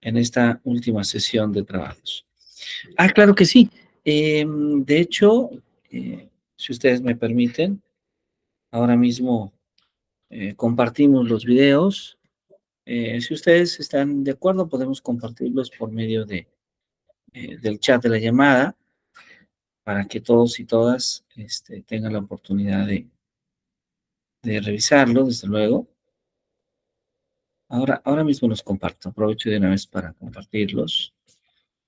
en esta última sesión de trabajos. Ah, claro que sí. De hecho, si ustedes me permiten, ahora mismo compartimos los videos. Si ustedes están de acuerdo, podemos compartirlos por medio del chat de la llamada para que todos y todas tengan la oportunidad de revisarlo, desde luego. Ahora mismo los comparto. Aprovecho de una vez para compartirlos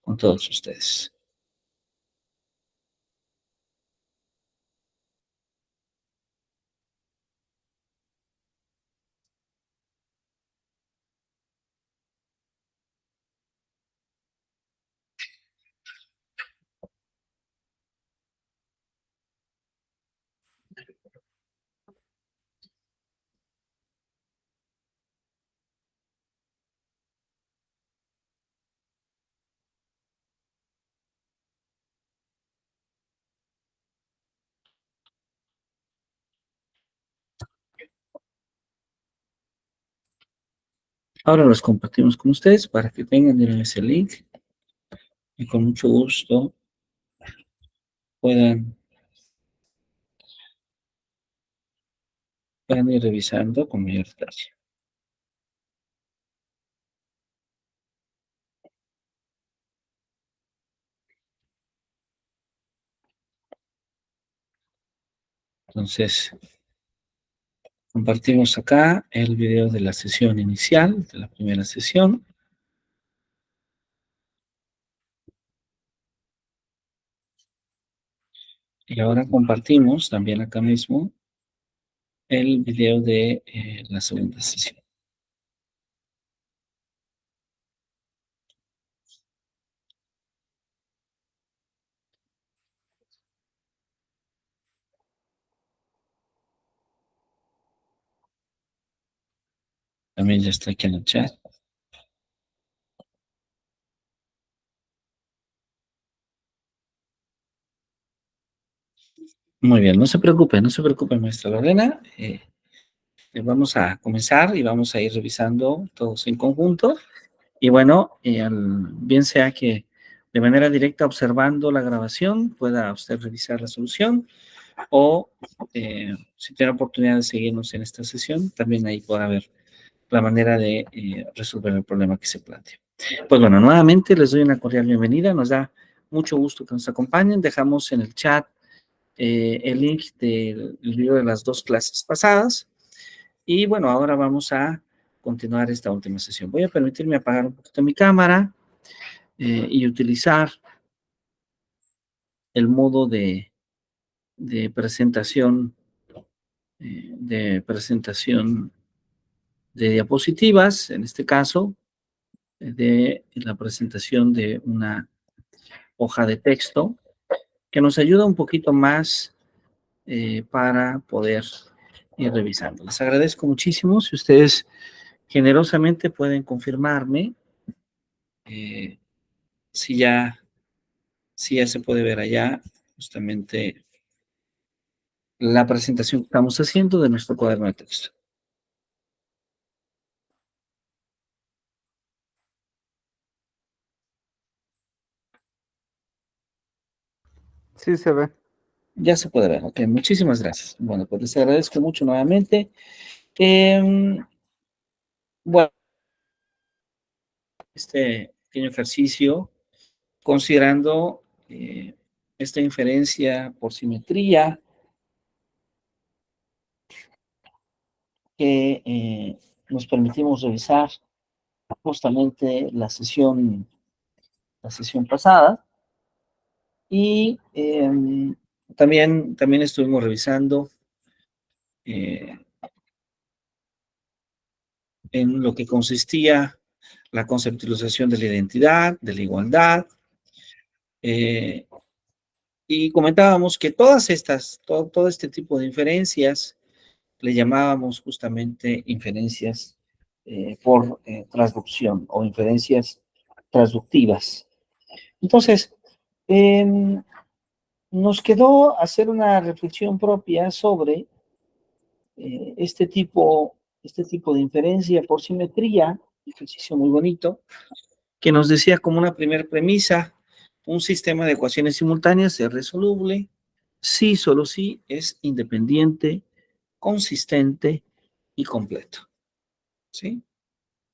con todos ustedes. Ahora los compartimos con ustedes para que tengan de una vez el link y con mucho gusto puedan, puedan ir revisando con mayor detalle. Entonces, compartimos acá el video de la sesión inicial, de la primera sesión. Y ahora compartimos también acá mismo el video de la segunda sesión. También ya está aquí en el chat. Muy bien, no se preocupe, maestra Lorena. Vamos a comenzar y vamos a ir revisando todos en conjunto. Y bueno, bien sea que de manera directa observando la grabación pueda usted revisar la solución o si tiene oportunidad de seguirnos en esta sesión, también ahí podrá ver la manera de resolver el problema que se plantea. Pues bueno, nuevamente les doy una cordial bienvenida. Nos da mucho gusto que nos acompañen. Dejamos en el chat el link del video de las dos clases pasadas. Y bueno, ahora vamos a continuar esta última sesión. Voy a permitirme apagar un poquito mi cámara y utilizar el modo de presentación, de diapositivas, en este caso, de la presentación de una hoja de texto que nos ayuda un poquito más para poder ir revisando. Les agradezco muchísimo. Si ustedes generosamente pueden confirmarme eh, si ya, si ya se puede ver allá justamente la presentación que estamos haciendo de nuestro cuaderno de texto. Sí, se ve. Ya se puede ver. Ok, muchísimas gracias. Bueno, pues les agradezco mucho nuevamente. Bueno, este pequeño ejercicio, considerando esta inferencia por simetría que nos permitimos revisar justamente la sesión pasada y también estuvimos revisando eh, en lo que consistía la conceptualización de la identidad, de la igualdad, eh, y comentábamos que todo este tipo de inferencias le llamábamos justamente inferencias por transducción o inferencias transductivas. Entonces, eh, nos quedó hacer una reflexión propia sobre este tipo de inferencia por simetría, ejercicio muy bonito, que nos decía como una primera premisa, un sistema de ecuaciones simultáneas es resoluble si, solo si, es independiente, consistente y completo, ¿sí?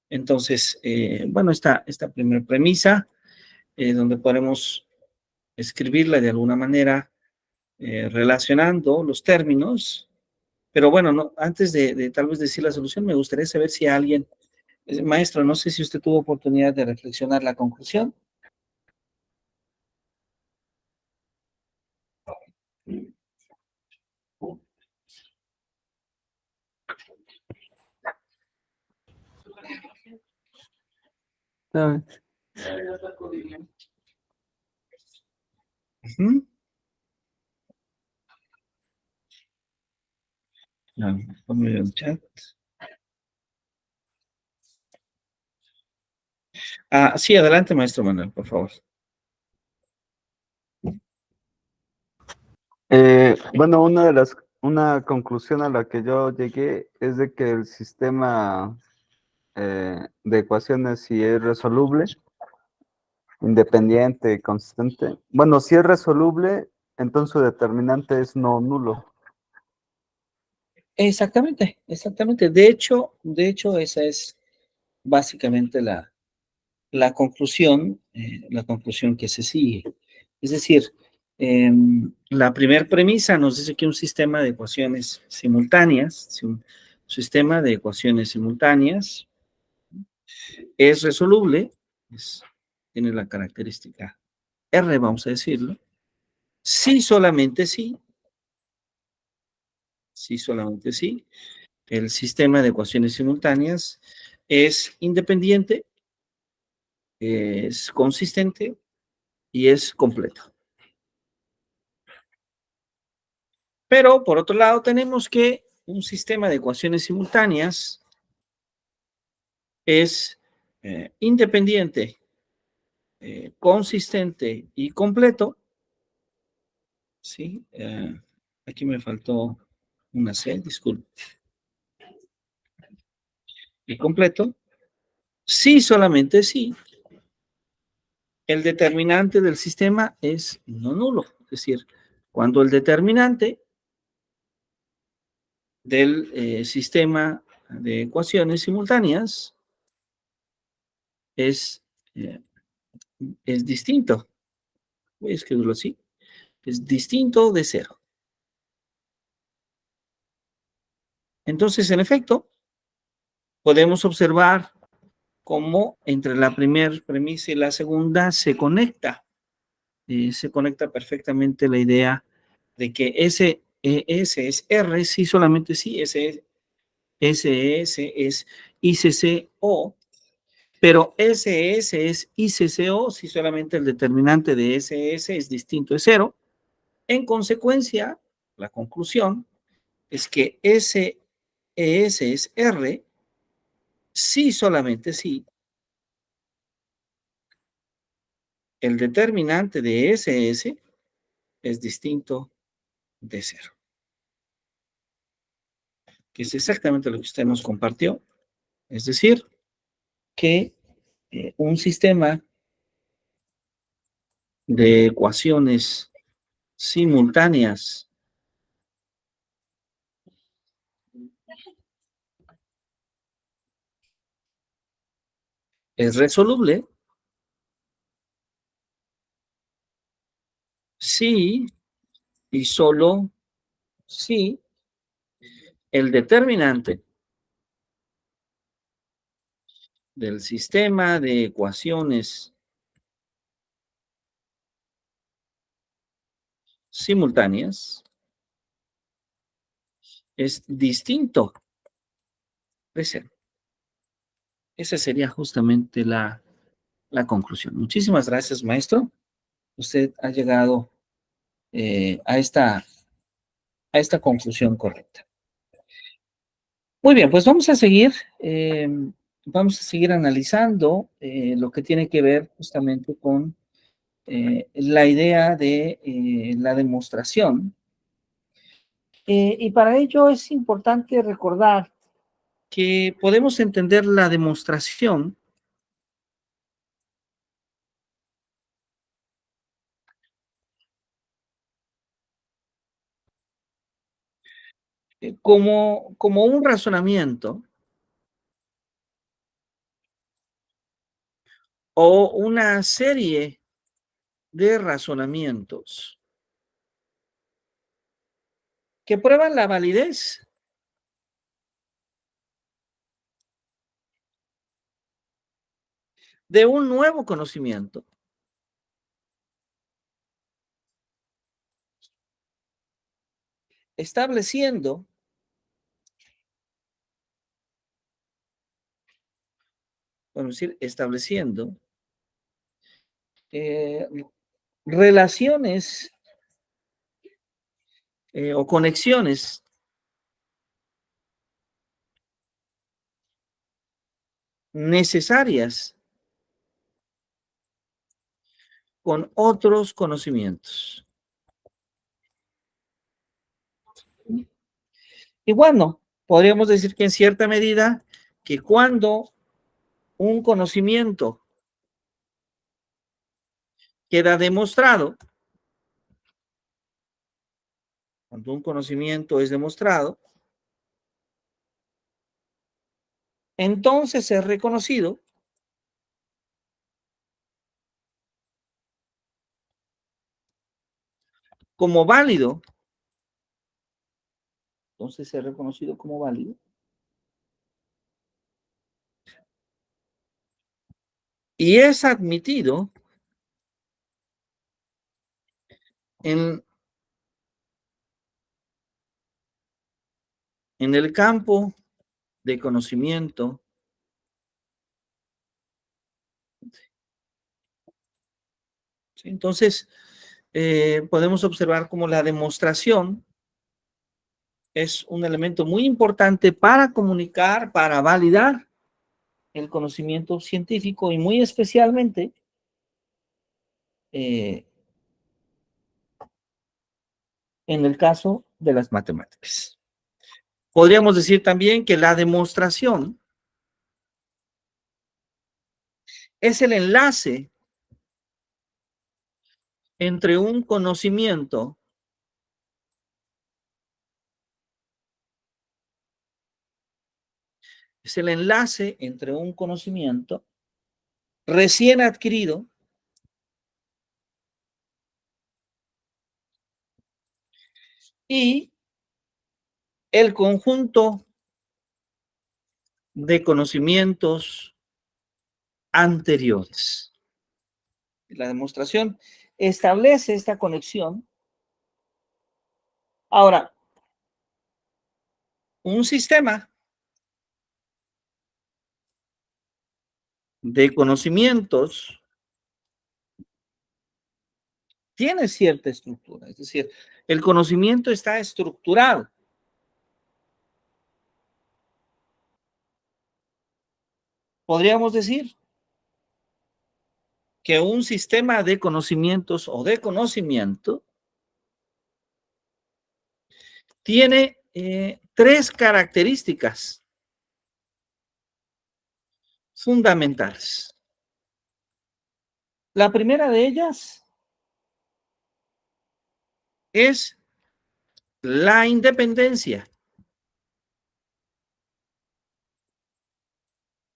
Entonces, bueno, esta primera premisa, donde podemos escribirla de alguna manera relacionando los términos, pero bueno, no, antes de tal vez decir la solución, me gustaría saber si alguien, maestro, no sé si usted tuvo oportunidad de reflexionar la conclusión. ¿Sabe? Ujú. Ah, por medio del chat. Ah, sí, adelante, maestro Manuel, por favor. Bueno, una conclusión a la que yo llegué es de que el sistema de ecuaciones, si es resoluble, independiente, consistente, bueno, si es resoluble, entonces su determinante es no nulo. Exactamente, exactamente. De hecho, esa es básicamente la conclusión que se sigue. Es decir, la primera premisa nos dice que un sistema de ecuaciones simultáneas, si un sistema de ecuaciones simultáneas es resoluble, es- tiene la característica R, vamos a decirlo, si solamente si solamente sí, el sistema de ecuaciones simultáneas es independiente, es consistente y es completo. Pero por otro lado tenemos que un sistema de ecuaciones simultáneas es independiente, consistente y completo, ¿sí? Aquí me faltó una C, disculpe. Y completo, sí, solamente sí, el determinante del sistema es no nulo. Es decir, cuando el determinante del sistema de ecuaciones simultáneas es, eh, es distinto. Voy a escribirlo así. Es distinto de cero. Entonces, en efecto, podemos observar cómo entre la primera premisa y la segunda se conecta perfectamente la idea de que S es R, sí, solamente sí, SS es ICCO, pero SS es ICCO si solamente el determinante de SS es distinto de cero. En consecuencia, la conclusión es que SES es R si solamente si el determinante de SS es distinto de cero, que es exactamente lo que usted nos compartió. Es decir, que un sistema de ecuaciones simultáneas es resoluble si y solo si el determinante del sistema de ecuaciones simultáneas es distinto de cero. Esa sería justamente la conclusión. Muchísimas gracias, maestro. Usted ha llegado a esta conclusión correcta. Muy bien, pues eh, vamos a seguir analizando lo que tiene que ver justamente con la idea de la demostración. Y para ello es importante recordar que podemos entender la demostración como un razonamiento o una serie de razonamientos que prueban la validez de un nuevo conocimiento, estableciendo, podemos decir, estableciendo eh, relaciones o conexiones necesarias con otros conocimientos. Y bueno, podríamos decir que en cierta medida que cuando un conocimiento queda demostrado, cuando un conocimiento es demostrado, entonces es reconocido como válido, entonces es reconocido como válido y es admitido en, en el campo de conocimiento. ¿Sí? Entonces, podemos observar cómo la demostración es un elemento muy importante para comunicar, para validar el conocimiento científico y muy especialmente eh, en el caso de las matemáticas. Podríamos decir también que la demostración es el enlace entre un conocimiento es el enlace entre un conocimiento recién adquirido y el conjunto de conocimientos anteriores. La demostración establece esta conexión. Ahora, un sistema de conocimientos tiene cierta estructura, es decir, el conocimiento está estructurado. Podríamos decir que un sistema de conocimientos o de conocimiento tiene tres características fundamentales. La primera de ellas es la independencia.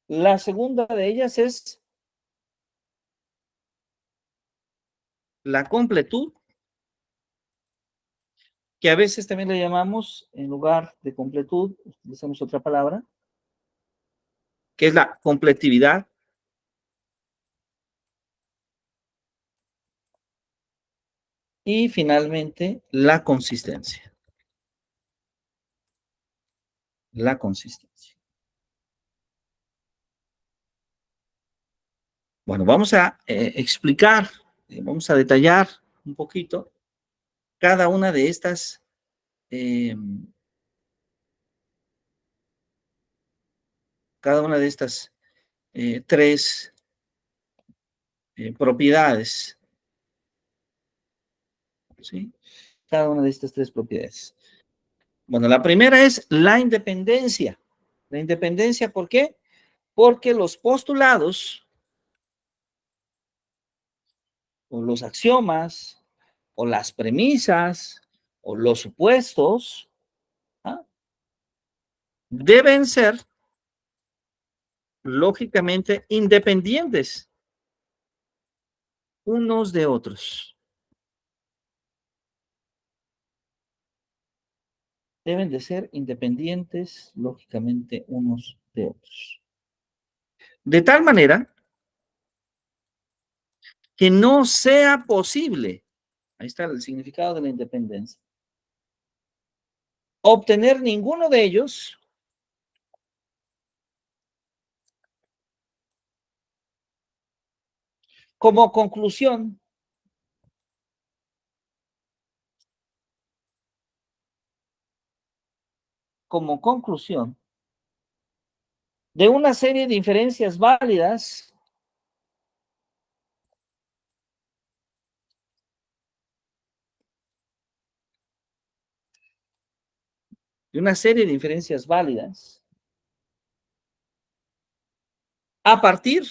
La segunda de ellas es la completud, que a veces también le llamamos, en lugar de completud, utilizamos otra palabra, que es la completividad. Y finalmente, la consistencia. La consistencia. Bueno, vamos a explicar, vamos a detallar un poquito cada una de estas eh, cada una de estas tres propiedades, ¿sí? Cada una de estas tres propiedades. Bueno, la primera es la independencia. La independencia, ¿por qué? Porque los postulados o los axiomas o las premisas o los supuestos, ¿ah? deben ser lógicamente independientes unos de otros. Deben de ser independientes lógicamente unos de otros. De tal manera que no sea posible, ahí está el significado de la independencia, obtener ninguno de ellos como conclusión, como conclusión de una serie de inferencias válidas de una serie de inferencias válidas a partir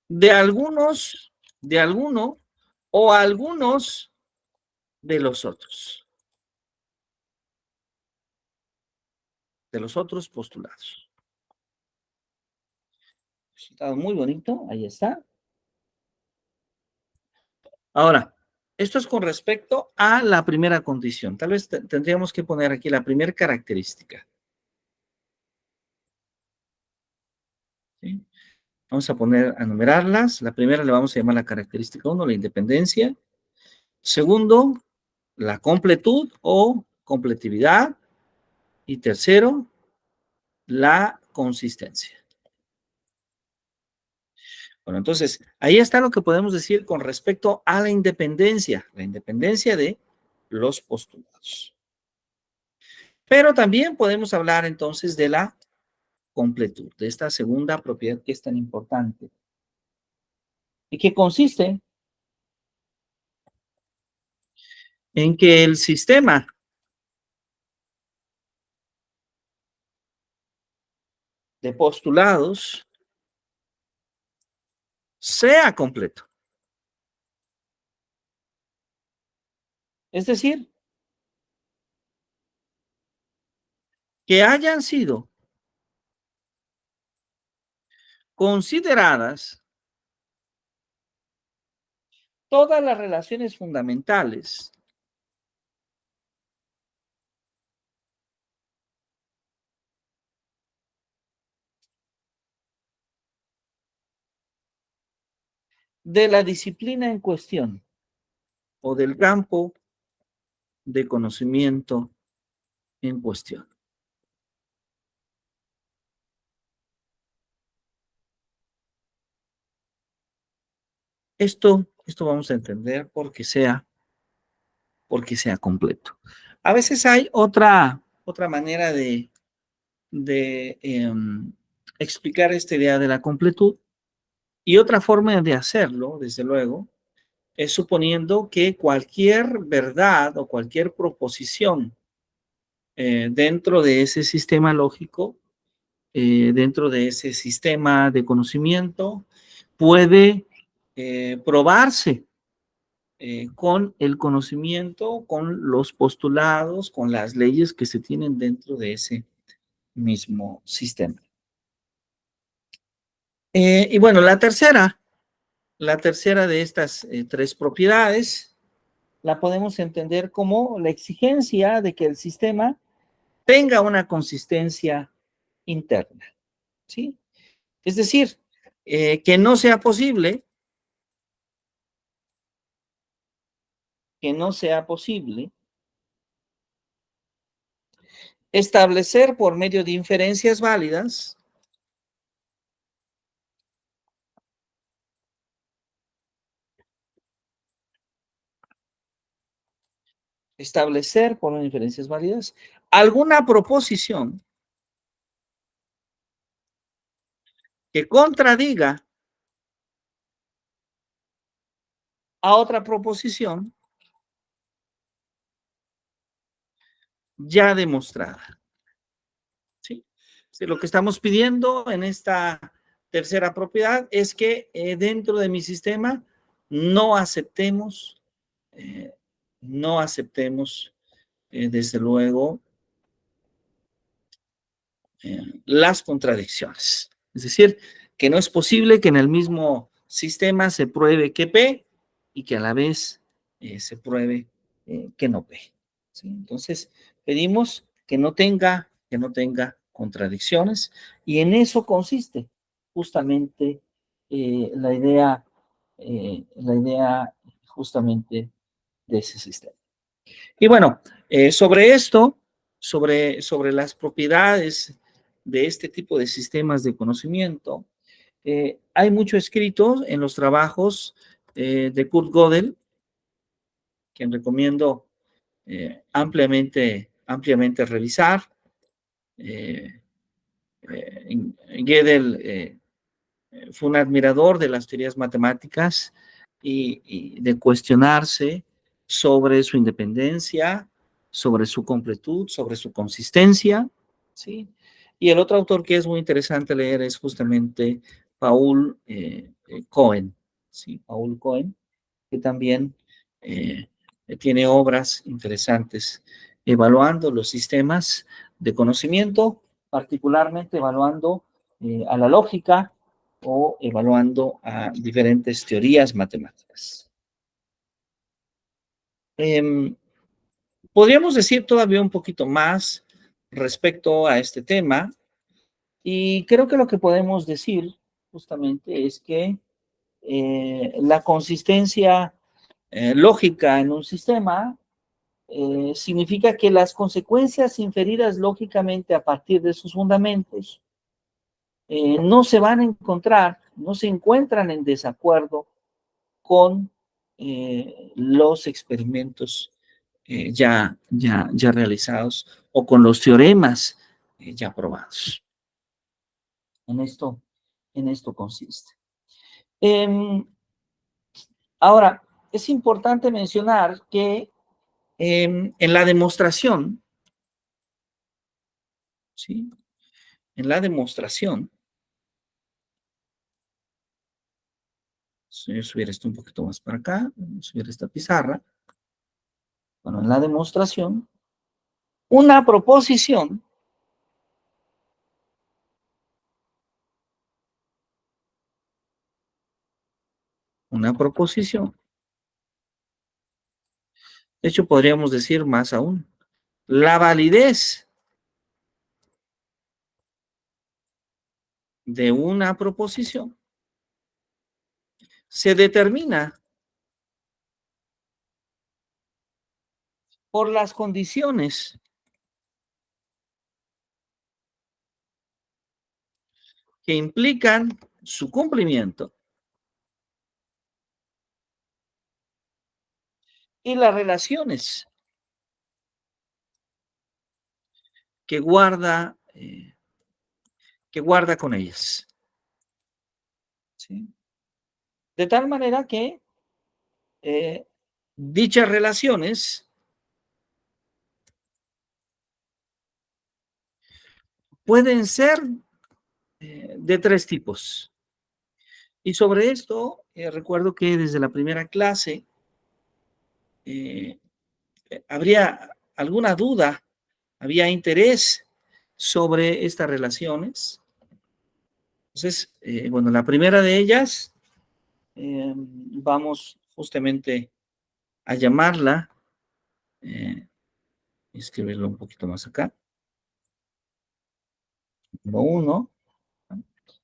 de algunos, de alguno o algunos de los otros postulados. Está muy bonito, ahí está. Ahora, esto es con respecto a la primera condición. Tal vez tendríamos que poner aquí la primera característica. ¿Sí? Vamos a poner, a numerarlas. La primera le vamos a llamar la característica 1, la independencia. Segundo, la completud o completividad. Y tercero, la consistencia. Bueno, entonces, ahí está lo que podemos decir con respecto a la independencia de los postulados. Pero también podemos hablar entonces de la completud, de esta segunda propiedad que es tan importante y que consiste en que el sistema de postulados sea completo. Es decir, que hayan sido consideradas todas las relaciones fundamentales de la disciplina en cuestión o del campo de conocimiento en cuestión. Esto vamos a entender porque sea completo. A veces hay otra manera de explicar esta idea de la completud y otra forma de hacerlo, desde luego, es suponiendo que cualquier verdad o cualquier proposición dentro de ese sistema lógico, dentro de ese sistema de conocimiento, puede probarse con el conocimiento, con los postulados, con las leyes que se tienen dentro de ese mismo sistema. Y bueno, la tercera de estas tres propiedades la podemos entender como la exigencia de que el sistema tenga una consistencia interna, ¿sí? Es decir, que no sea posible establecer por medio de inferencias válidas, establecer por inferencias válidas alguna proposición que contradiga a otra proposición ya demostrada, ¿sí? Sí, lo que estamos pidiendo en esta tercera propiedad es que dentro de mi sistema no aceptemos, eh, no aceptemos, desde luego, las contradicciones. Es decir, que no es posible que en el mismo sistema se pruebe que P y que a la vez se pruebe que no P. ¿Sí? Entonces, pedimos que no tenga contradicciones y en eso consiste justamente la idea justamente de ese sistema. Y bueno, sobre esto, sobre las propiedades de este tipo de sistemas de conocimiento, hay mucho escrito en los trabajos de Kurt Gödel, quien recomiendo ampliamente revisar. Eh, Gödel fue un admirador de las teorías matemáticas y de cuestionarse sobre su independencia, sobre su completud, sobre su consistencia, ¿sí? Y el otro autor que es muy interesante leer es justamente Paul Cohen, ¿sí? Paul Cohen, que también eh, tiene obras interesantes evaluando los sistemas de conocimiento, particularmente evaluando a la lógica o evaluando a diferentes teorías matemáticas. Eh, Podríamos decir todavía un poquito más respecto a este tema y creo que lo que podemos decir justamente es que la consistencia lógica en un sistema significa que las consecuencias inferidas lógicamente a partir de sus fundamentos no se van a encontrar, no se encuentran en desacuerdo con los experimentos ya realizados o con los teoremas ya probados. En esto, en esto consiste. Eh, Ahora, es importante mencionar que en la demostración, ¿sí? En la demostración, si yo subiera esto un poquito más para acá, subir esta pizarra, bueno, en la demostración, una proposición, una proposición, de hecho podríamos decir más aún, la validez de una proposición se determina por las condiciones que implican su cumplimiento y las relaciones que guarda con ellas. ¿Sí? De tal manera que eh, dichas relaciones pueden ser de tres tipos. Y sobre esto, recuerdo que desde la primera clase eh, habría alguna duda, había interés sobre estas relaciones. Entonces, bueno, la primera de ellas, vamos justamente a llamarla, escribirlo un poquito más acá, número uno,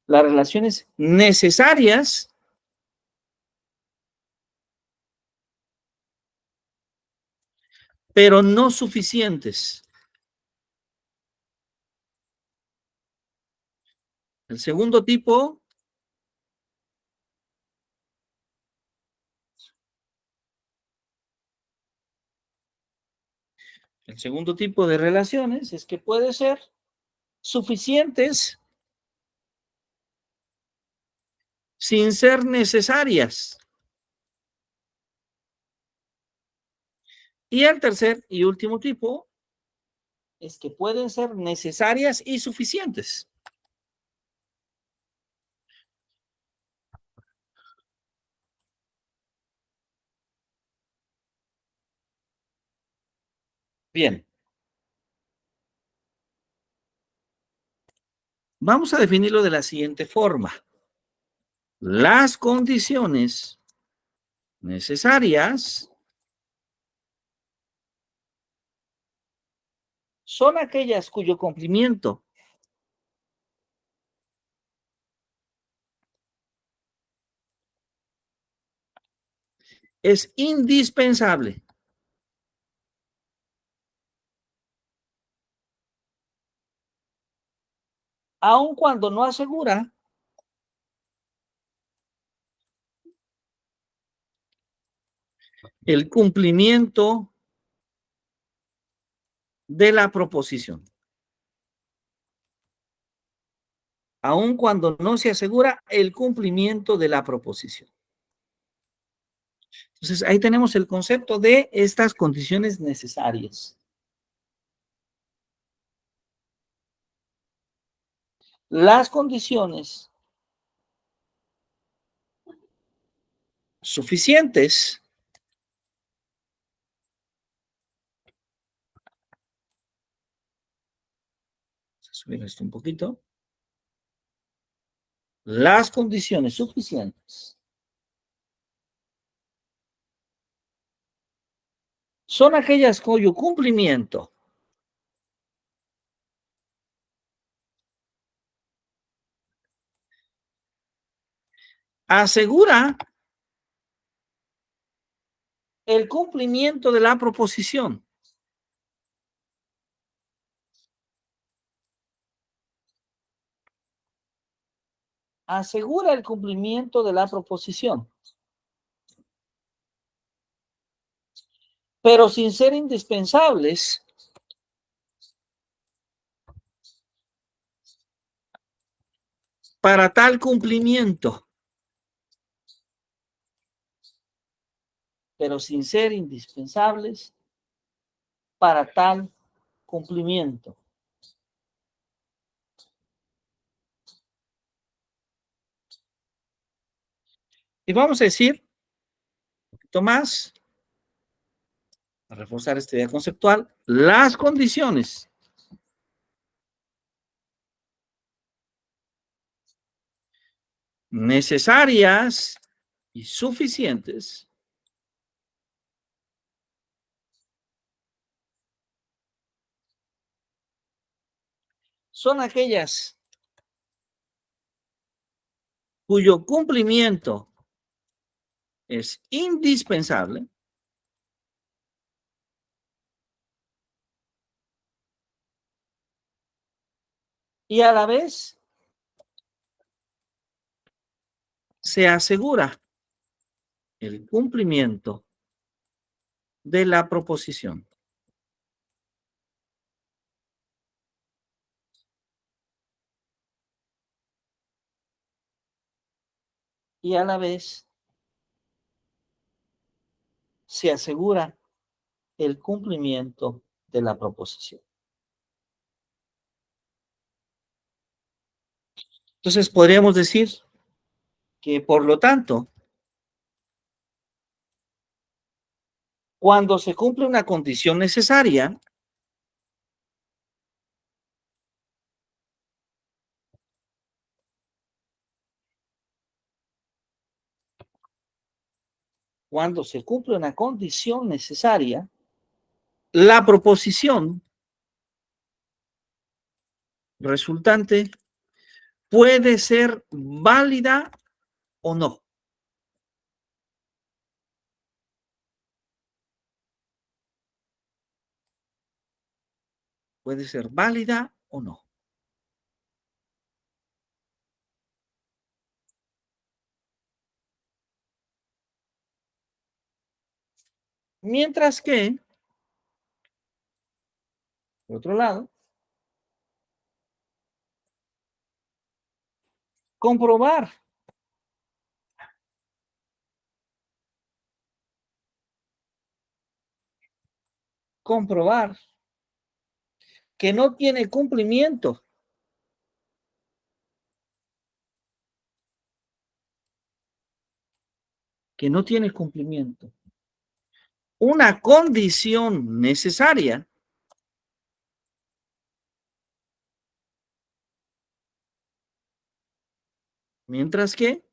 las relaciones necesarias, pero no suficientes. El segundo tipo, el segundo tipo de relaciones es que puede ser suficientes sin ser necesarias. Y el tercer y último tipo es que pueden ser necesarias y suficientes. Bien, Vamos a definirlo de la siguiente forma. Las condiciones necesarias son aquellas cuyo cumplimiento es indispensable, aun cuando no asegura el cumplimiento de la proposición. Aun cuando no se asegura el cumplimiento de la proposición. Entonces, ahí tenemos el concepto de estas condiciones necesarias. Las condiciones suficientes vamos a subir esto un poquito. Las condiciones suficientes son aquellas cuyo cumplimiento asegura el cumplimiento de la proposición. Asegura el cumplimiento de la proposición, pero sin ser indispensables para tal cumplimiento. Pero sin ser indispensables para tal cumplimiento. Y vamos a decir, Tomás, a reforzar esta idea conceptual, las condiciones necesarias y suficientes son aquellas cuyo cumplimiento es indispensable y a la vez se asegura el cumplimiento de la proposición. Y a la vez se asegura el cumplimiento de la proposición. Entonces podríamos decir que, por lo tanto, cuando se cumple una condición necesaria, cuando se cumple una condición necesaria, la proposición resultante puede ser válida o no. Puede ser válida o no. Mientras que, por otro lado, comprobar que no tiene cumplimiento una condición necesaria Mientras que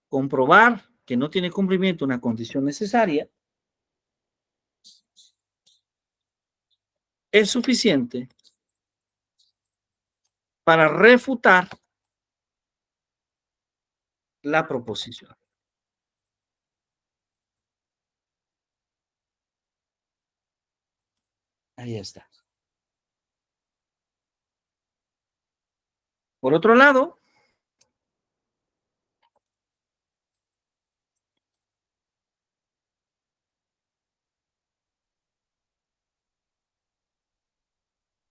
comprobar que no tiene cumplimiento una condición necesaria es suficiente para refutar la proposición. Ahí está. Por otro lado,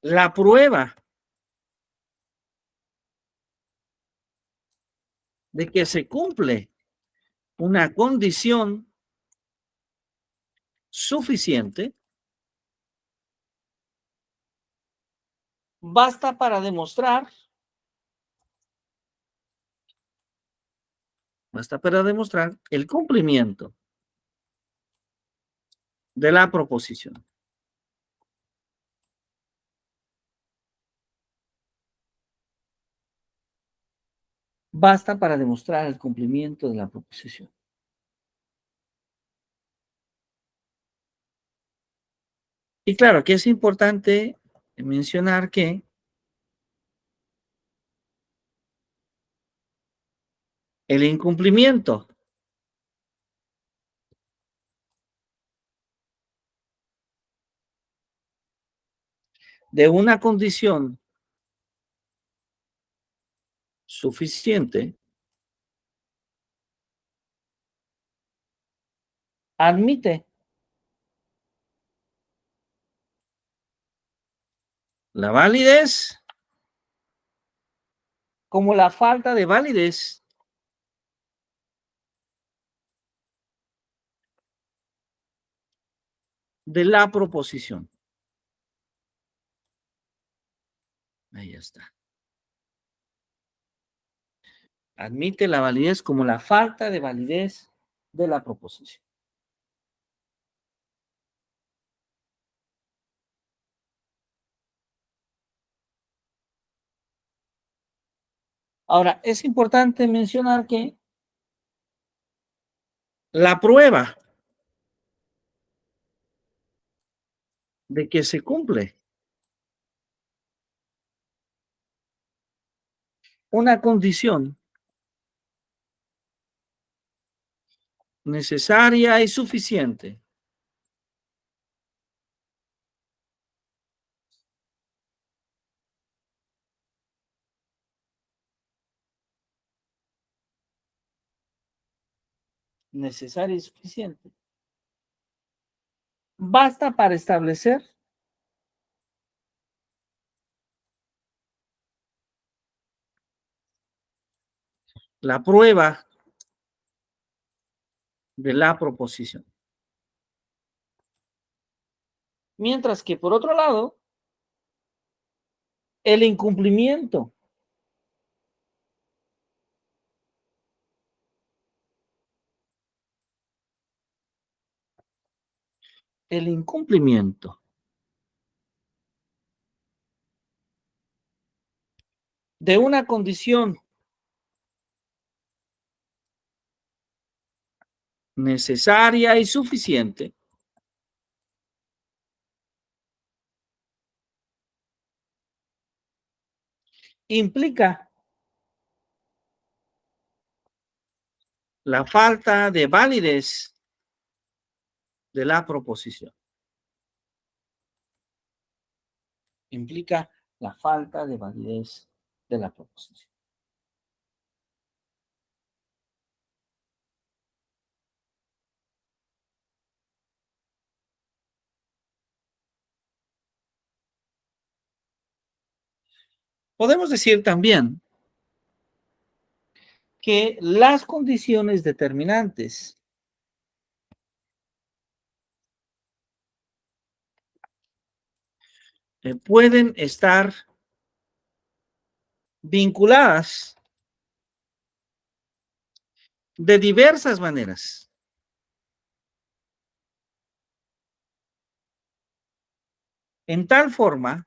la prueba de que se cumple una condición suficiente basta para demostrar el cumplimiento de la proposición. Basta para demostrar el cumplimiento de la proposición. Y claro, aquí es importante mencionar que el incumplimiento de una condición suficiente admite la validez como la falta de validez de la proposición. Ahí está. Admite la validez como la falta de validez de la proposición. Ahora, es importante mencionar que la prueba de que se cumple una condición necesaria y suficiente necesaria y suficiente basta para establecer la prueba de la proposición. Mientras que, por otro lado, el incumplimiento el incumplimiento de una condición necesaria y suficiente implica la falta de validez de la proposición. Implica la falta de validez de la proposición. Podemos decir también que las condiciones determinantes pueden estar vinculadas de diversas maneras. En tal forma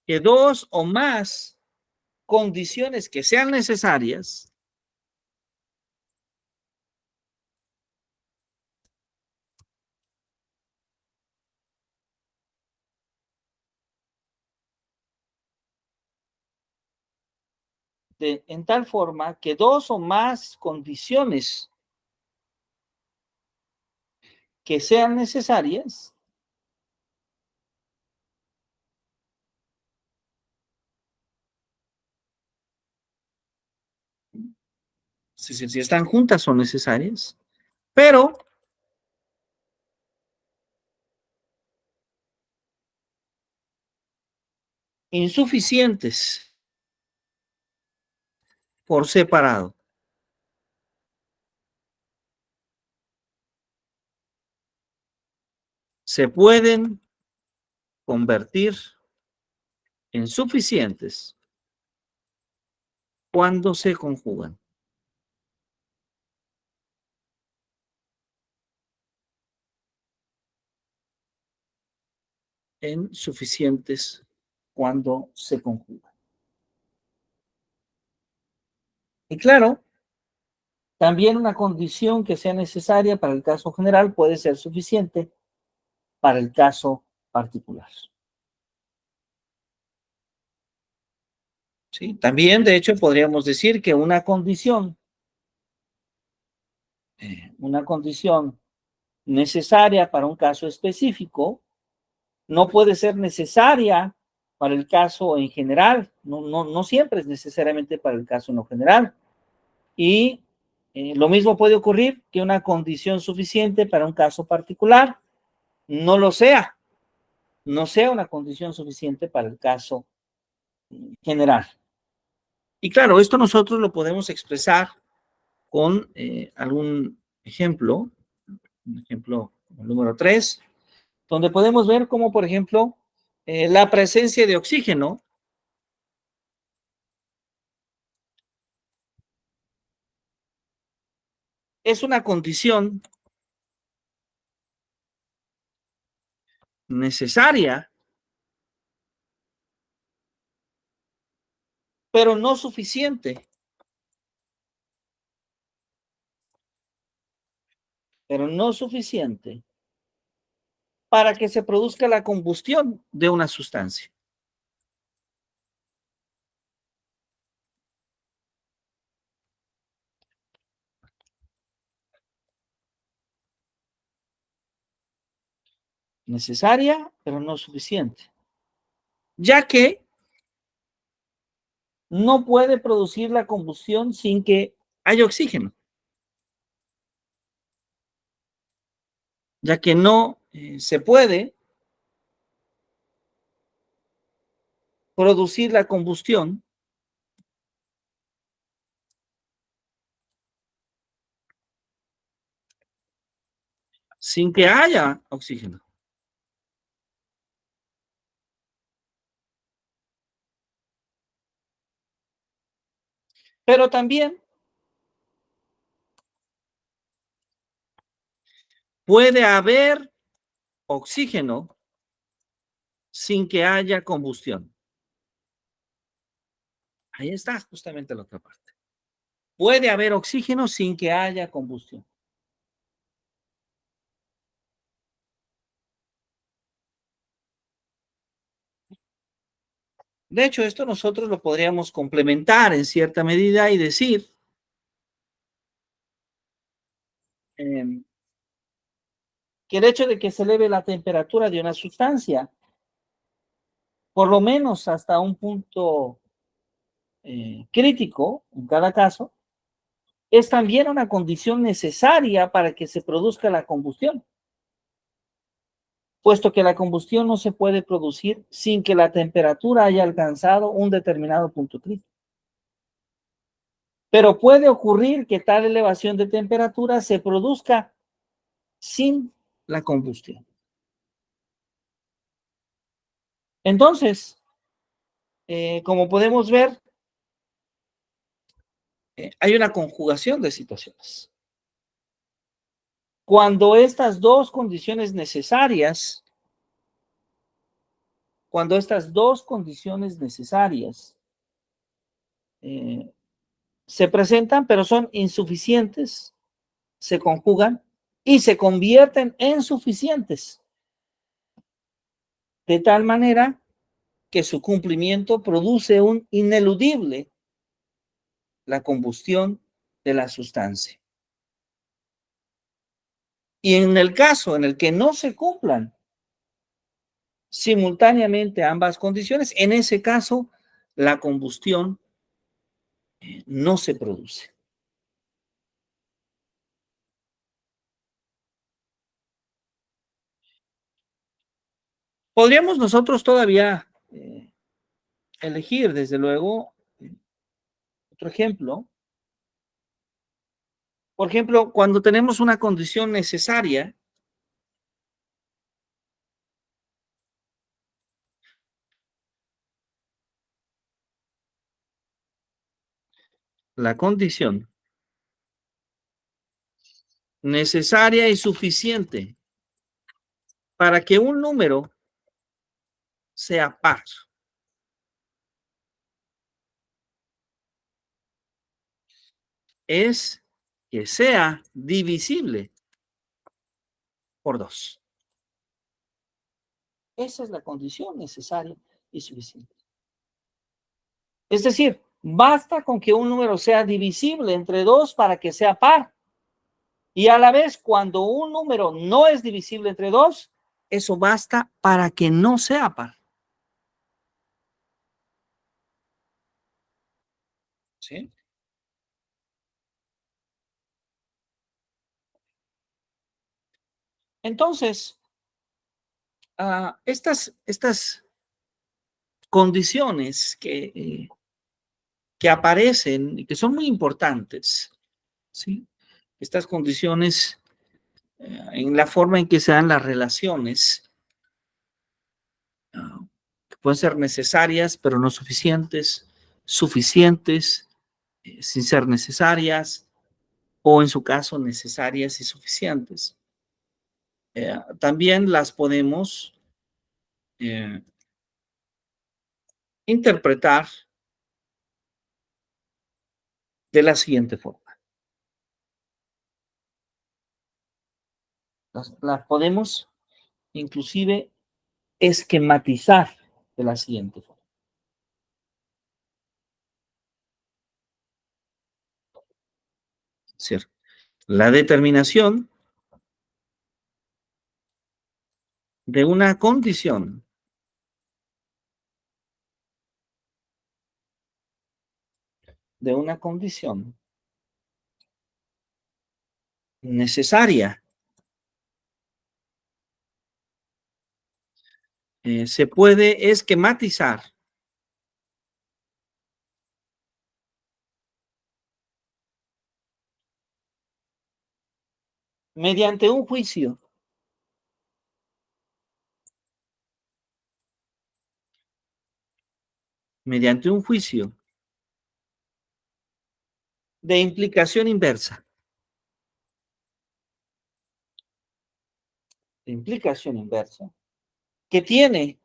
que dos o más condiciones que sean necesarias en tal forma que dos o más condiciones que sean necesarias si están juntas son necesarias, pero insuficientes por separado. Se pueden convertir en suficientes cuando se conjugan. En suficientes cuando se conjugan. Y claro, también una condición que sea necesaria para el caso general puede ser suficiente para el caso particular. ¿Sí? También, de hecho, podríamos decir que una condición necesaria para un caso específico no puede ser necesaria para el caso en general, no siempre es necesariamente para el caso no general. Y lo mismo puede ocurrir que una condición suficiente para un caso particular no lo sea, no sea una condición suficiente para el caso general. Y claro, esto nosotros lo podemos expresar con algún ejemplo, un ejemplo número 3, donde podemos ver cómo, por ejemplo, la presencia de oxígeno es una condición necesaria, pero no suficiente, pero no suficiente para que se produzca la combustión de una sustancia. Necesaria, pero no suficiente, ya que no puede producir la combustión sin que haya oxígeno, ya que no se puede producir la combustión sin que haya oxígeno. Pero también puede haber oxígeno sin que haya combustión. Ahí está justamente la otra parte. Puede haber oxígeno sin que haya combustión. De hecho, esto nosotros lo podríamos complementar en cierta medida y decir eh, que el hecho de que se eleve la temperatura de una sustancia, por lo menos hasta un punto crítico en cada caso, es también una condición necesaria para que se produzca la combustión, puesto que la combustión no se puede producir sin que la temperatura haya alcanzado un determinado punto crítico. Pero puede ocurrir que tal elevación de temperatura se produzca sin la combustión. Entonces, como podemos ver, hay una conjugación de situaciones. Cuando estas dos condiciones necesarias, cuando estas dos condiciones necesarias eh, se presentan, pero son insuficientes, se conjugan y se convierten en suficientes, de tal manera que su cumplimiento produce un ineludible, la combustión de la sustancia. Y en el caso en el que no se cumplan simultáneamente ambas condiciones, en ese caso la combustión no se produce. Podríamos nosotros todavía elegir, desde luego, otro ejemplo. Por ejemplo, cuando tenemos una condición necesaria, la condición necesaria y suficiente para que un número sea par es que sea divisible por 2. Esa es la condición necesaria y suficiente. Es decir, basta con que un número sea divisible entre 2 para que sea par. Y a la vez, cuando un número no es divisible entre 2, eso basta para que no sea par. ¿Sí? Entonces, estas condiciones que aparecen y que son muy importantes, ¿sí? Estas condiciones en la forma en que se dan las relaciones, que pueden ser necesarias pero no suficientes, suficientes sin ser necesarias, o en su caso necesarias y suficientes. También las podemos eh, interpretar de la siguiente forma. Las podemos inclusive esquematizar de la siguiente forma. ¿Cierto? La determinación de una condición necesaria se puede esquematizar mediante un juicio de implicación inversa, que tiene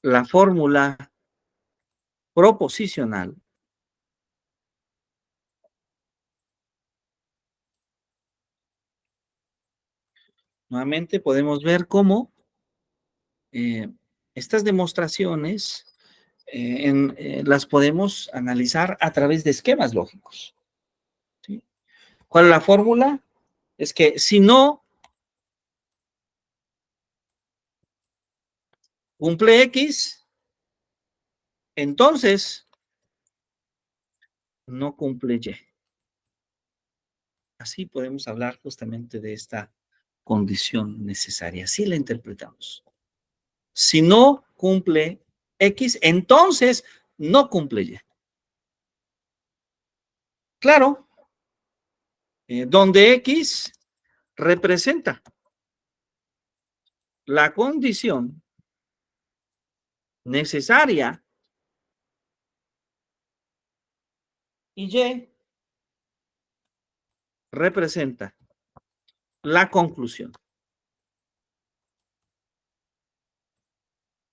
la fórmula proposicional. Nuevamente podemos ver cómo eh, estas demostraciones las podemos analizar a través de esquemas lógicos. ¿Sí? ¿Cuál es la fórmula? Es que si no cumple X, entonces no cumple Y. Así podemos hablar justamente de esta condición necesaria. Así la interpretamos. Si no cumple X, entonces no cumple Y. Claro, donde X representa la condición necesaria y Y representa la conclusión.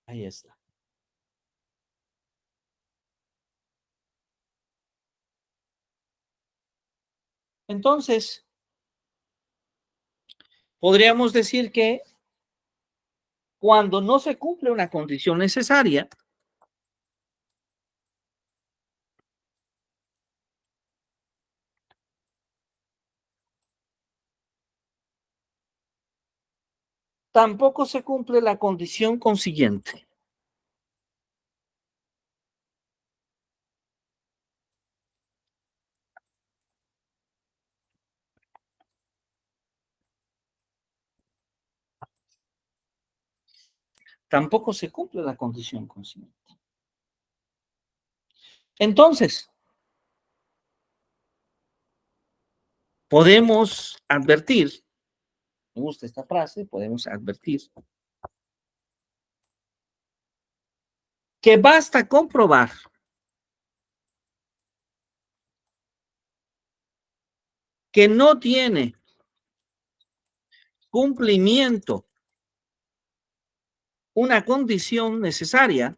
Ahí está. Entonces, podríamos decir que cuando no se cumple una condición necesaria, tampoco se cumple la condición consiguiente. Tampoco se cumple la condición consiguiente. Entonces, podemos advertir, me gusta esta frase, podemos advertir que basta comprobar que no tiene cumplimiento una condición necesaria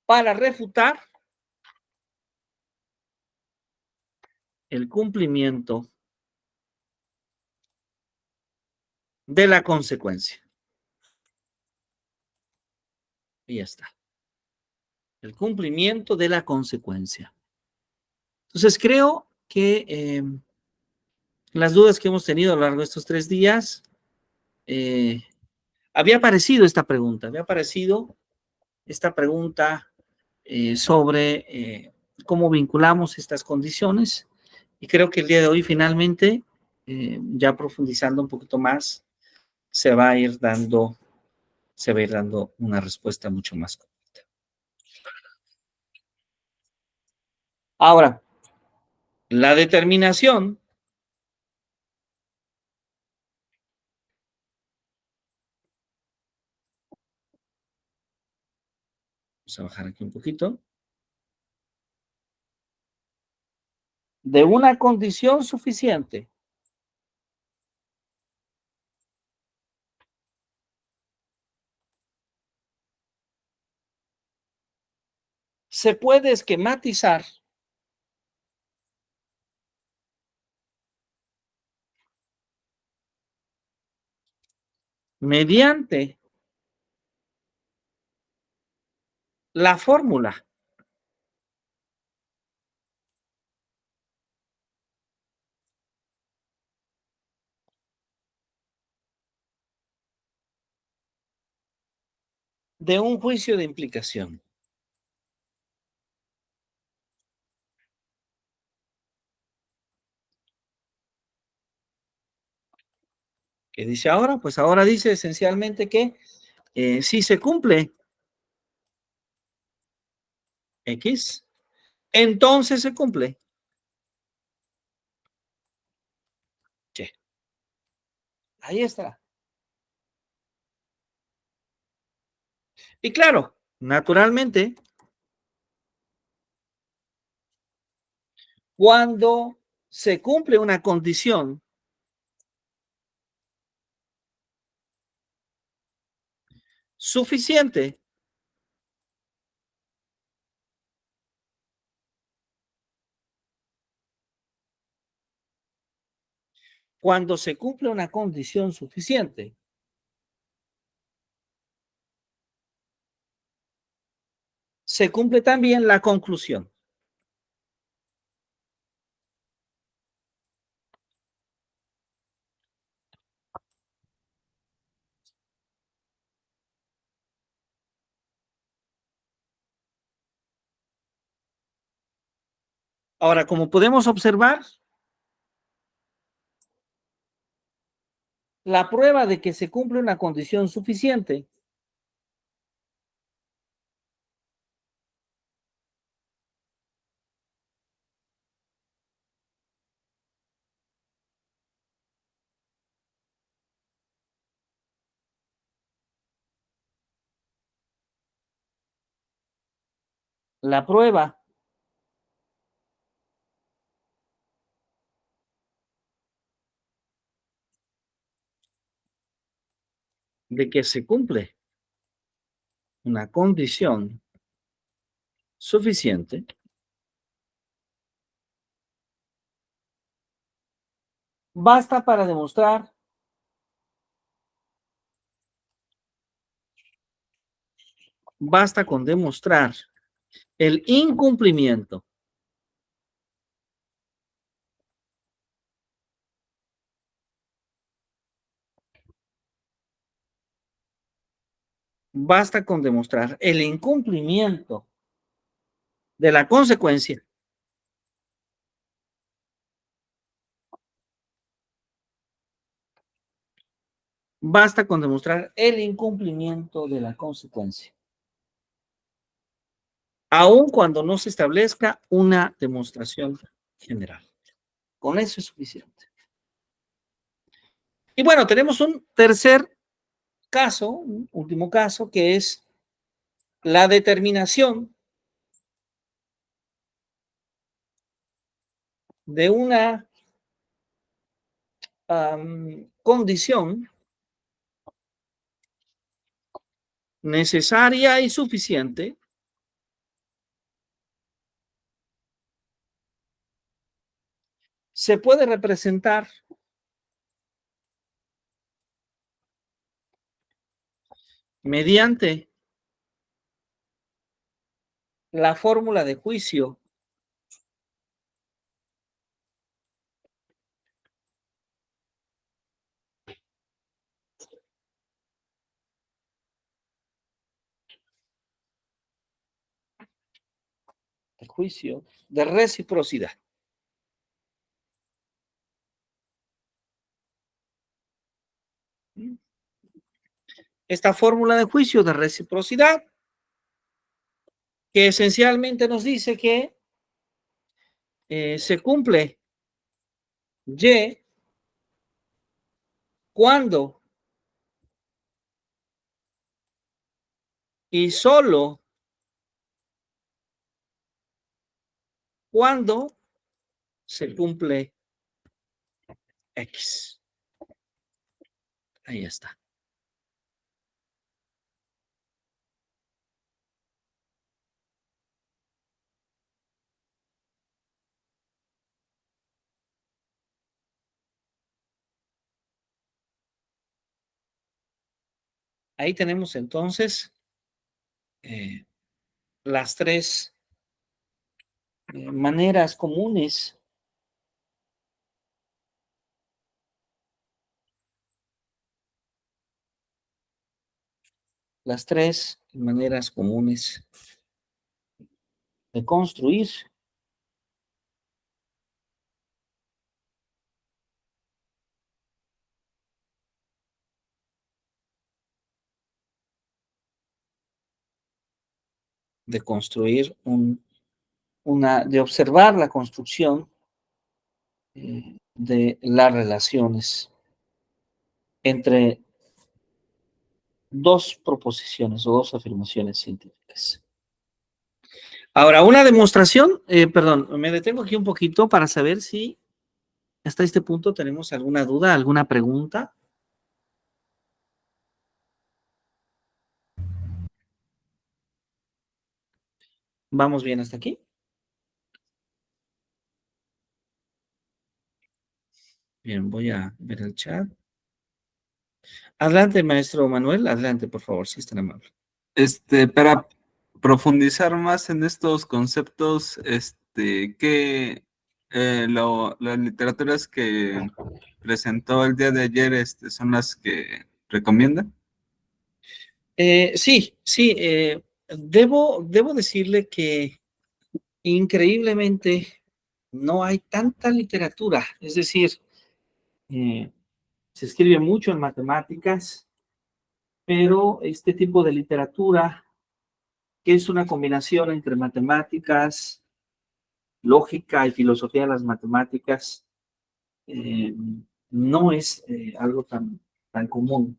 para refutar el cumplimiento de la consecuencia. Y ya está. El cumplimiento de la consecuencia. Entonces, creo que las dudas que hemos tenido a lo largo de estos 3 días, había aparecido esta pregunta sobre cómo vinculamos estas condiciones, y creo que el día de hoy finalmente, ya profundizando un poquito más, se va a ir dando una respuesta mucho más completa. Ahora, la determinación vamos a bajar aquí un poquito, de una condición suficiente se puede esquematizar mediante la fórmula de un juicio de implicación. ¿Qué dice ahora? Pues ahora dice esencialmente que si se cumple X, entonces se cumple Y. Ahí está. Y claro, naturalmente, cuando se cumple una condición suficiente, cuando se cumple una condición suficiente, se cumple también la conclusión. Ahora, como podemos observar, la prueba de que se cumple una condición suficiente la prueba de que se cumple una condición suficiente Basta para demostrar basta con demostrar el incumplimiento basta con demostrar el incumplimiento de la consecuencia basta con demostrar el incumplimiento de la consecuencia, aun cuando no se establezca una demostración general. Con eso es suficiente. Y bueno, tenemos un tercer caso, un último caso, que es la determinación de una condición necesaria y suficiente se puede representar mediante la fórmula de juicio de reciprocidad. Esta fórmula de juicio de reciprocidad que esencialmente nos dice que se cumple Y cuando y solo cuando se cumple X. Ahí está. Ahí tenemos entonces eh, las tres maneras comunes de construir de observar la construcción de las relaciones entre dos proposiciones o dos afirmaciones científicas. Ahora, una demostración, perdón, me detengo aquí un poquito para saber si hasta este punto tenemos alguna duda, alguna pregunta. ¿Vamos bien hasta aquí? Bien, voy a ver el chat. Adelante, maestro Manuel, adelante, por favor, si es tan amable. Para profundizar más en estos conceptos, las literaturas que presentó el día de ayer, son las que recomienda. Sí, debo decirle que increíblemente no hay tanta literatura, es decir, eh, se escribe mucho en matemáticas, pero este tipo de literatura, que es una combinación entre matemáticas, lógica y filosofía de las matemáticas, eh, no es algo tan común.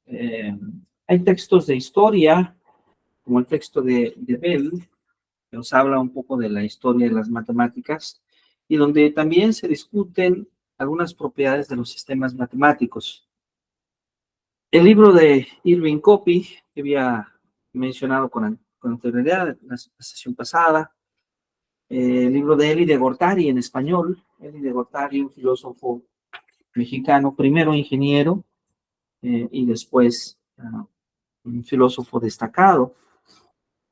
Eh, Hay textos de historia, como el texto de Bell, que nos habla un poco de la historia de las matemáticas, y donde también se discuten algunas propiedades de los sistemas matemáticos. El libro de Irving Copy, que había mencionado con anterioridad en la sesión pasada, el libro de Elie de Gortari en español, Elie de Gortari, un filósofo mexicano, primero ingeniero y después un filósofo destacado.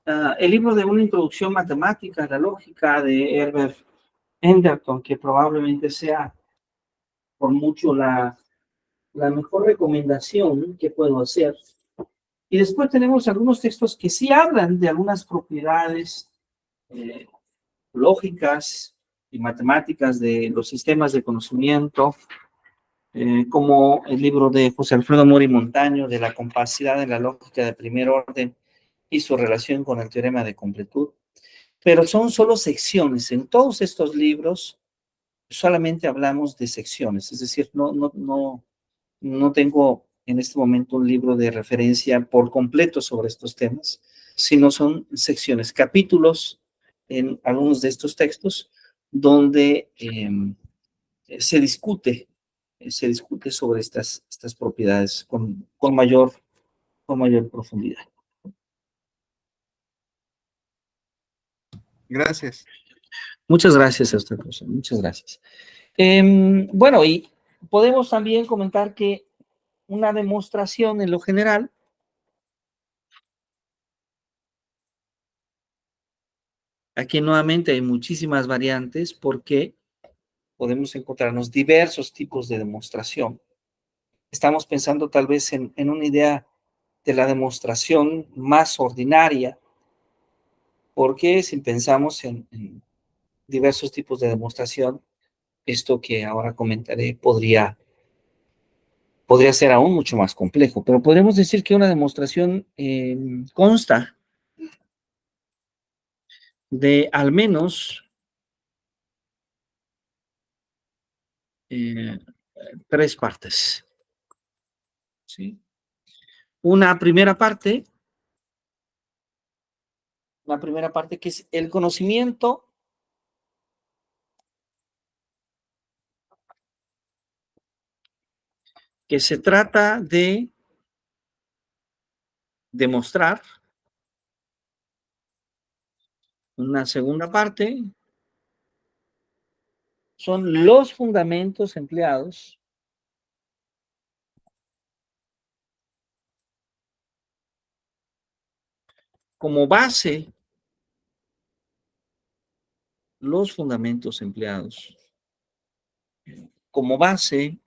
El libro de una introducción matemática a la lógica de Herbert Enderton, que probablemente sea por mucho la mejor recomendación que puedo hacer. Y después tenemos algunos textos que sí hablan de algunas propiedades eh, lógicas y matemáticas de los sistemas de conocimiento, como el libro de José Alfredo Mori Montaño, de la compacidad de la lógica de primer orden y su relación con el teorema de completud. Pero son solo secciones. En todos estos libros solamente hablamos de secciones, es decir, no tengo en este momento un libro de referencia por completo sobre estos temas, sino son secciones, capítulos en algunos de estos textos donde se discute, se discute sobre estas propiedades con mayor profundidad. Gracias. Muchas gracias a usted, profesor. Muchas gracias. Bueno, y podemos también comentar que una demostración en lo general, aquí nuevamente hay muchísimas variantes porque podemos encontrarnos diversos tipos de demostración. Estamos pensando tal vez en una idea de la demostración más ordinaria, porque si pensamos en diversos tipos de demostración, esto que ahora comentaré podría ser aún mucho más complejo, pero podríamos decir que una demostración consta de al menos eh, tres partes. ¿Sí? Una primera parte, la primera parte que es el conocimiento que se trata de demostrar. Una segunda parte son los fundamentos empleados como base, los fundamentos empleados como base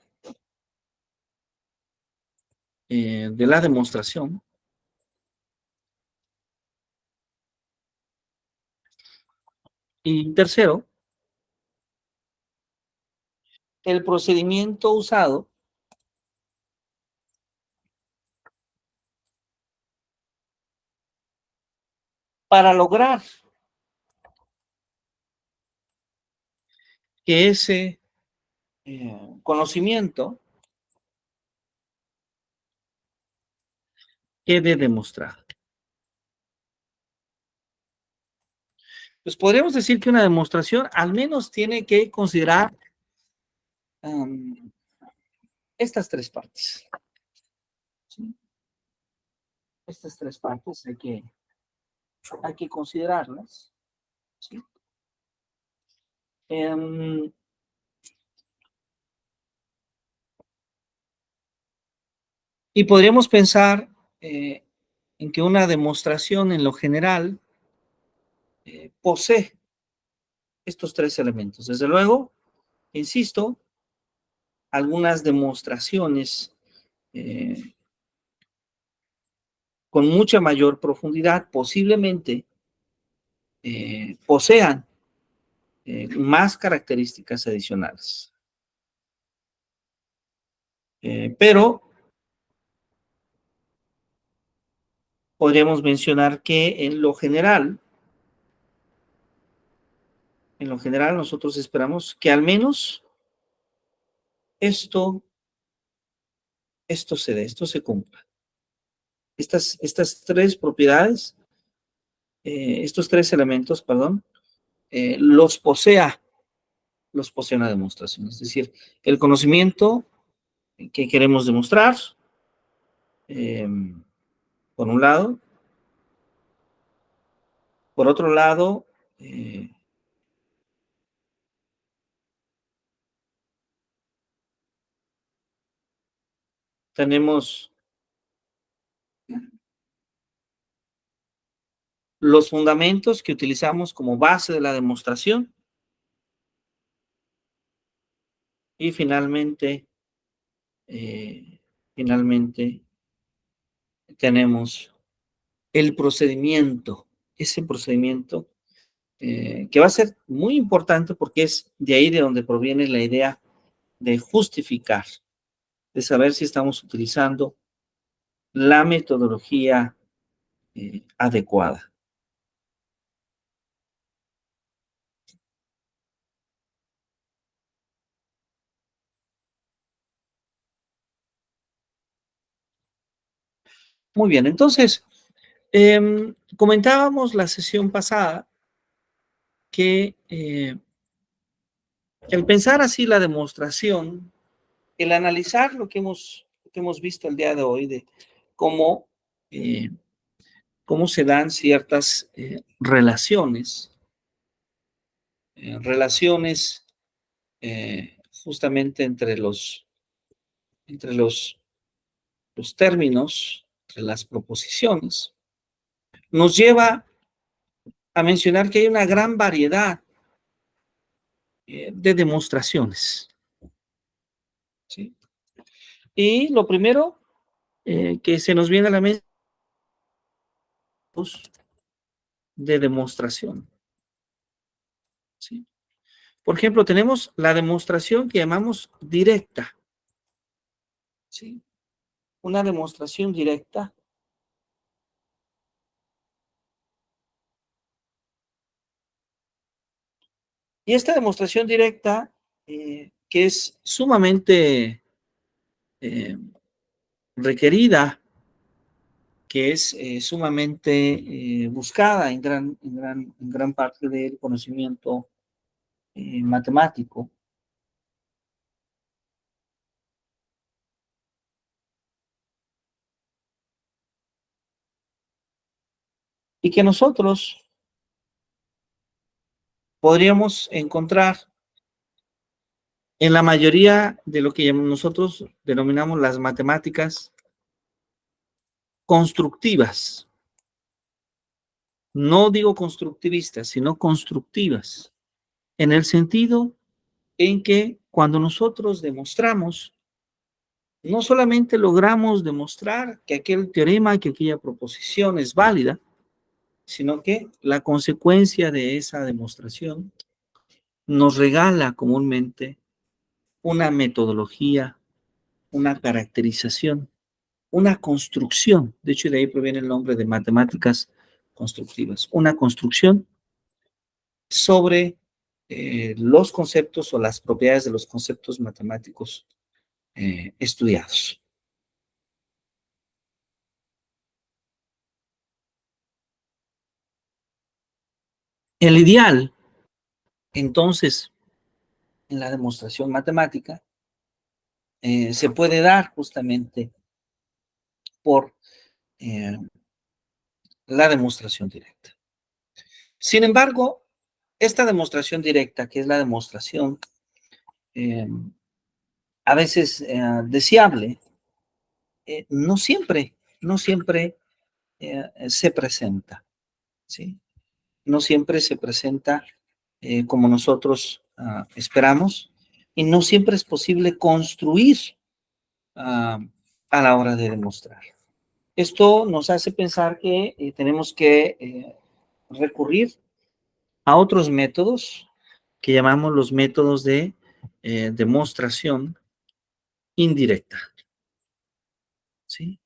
de la demostración. Y tercero, el procedimiento usado para lograr que ese conocimiento quede demostrado. Pues podríamos decir que una demostración al menos tiene que considerar um, estas tres partes. ¿Sí? Estas tres partes hay que considerarlas. ¿Sí? Y podríamos pensar en que una demostración en lo general posee estos tres elementos. Desde luego, insisto, algunas demostraciones eh, con mucha mayor profundidad posiblemente posean más características adicionales. Pero podríamos mencionar que en lo general nosotros esperamos que al menos esto, esto se cumpla. Estas tres propiedades, estos tres elementos, perdón, los posee una demostración. Es decir, el conocimiento que queremos demostrar, eh, por un lado. Por otro lado, tenemos los fundamentos que utilizamos como base de la demostración y eh, finalmente tenemos el procedimiento, ese procedimiento que va a ser muy importante porque es de ahí de donde proviene la idea de justificar, de saber si estamos utilizando la metodología adecuada. Muy bien, entonces, comentábamos la sesión pasada que el pensar así la demostración, el analizar lo que hemos visto el día de hoy, de cómo, eh, cómo se dan ciertas relaciones, relaciones justamente entre los términos, entre las proposiciones, nos lleva a mencionar que hay una gran variedad de demostraciones. ¿Sí? Y lo primero que se nos viene a la mente es de demostración. ¿Sí? Por ejemplo, tenemos la demostración que llamamos directa. ¿Sí? Una demostración directa. Y esta demostración directa, que es sumamente eh, requerida, que es sumamente buscada en gran parte del conocimiento matemático, y que nosotros podríamos encontrar en la mayoría de lo que nosotros denominamos las matemáticas constructivas. No digo constructivistas, sino constructivas, en el sentido en que cuando nosotros demostramos, no solamente logramos demostrar que aquel teorema, que aquella proposición es válida, sino que la consecuencia de esa demostración nos regala comúnmente una metodología, una caracterización, una construcción. De hecho, de ahí proviene el nombre de matemáticas constructivas. Una construcción sobre los conceptos o las propiedades de los conceptos matemáticos estudiados. El ideal, entonces, en la demostración matemática, se puede dar justamente por eh, la demostración directa. Sin embargo, esta demostración directa, que es la demostración eh, a veces deseable, no siempre se presenta, ¿sí? No siempre se presenta como nosotros esperamos y no siempre es posible construir uh, a la hora de demostrar. Esto nos hace pensar que tenemos que recurrir a otros métodos que llamamos los métodos de demostración indirecta. ¿Sí?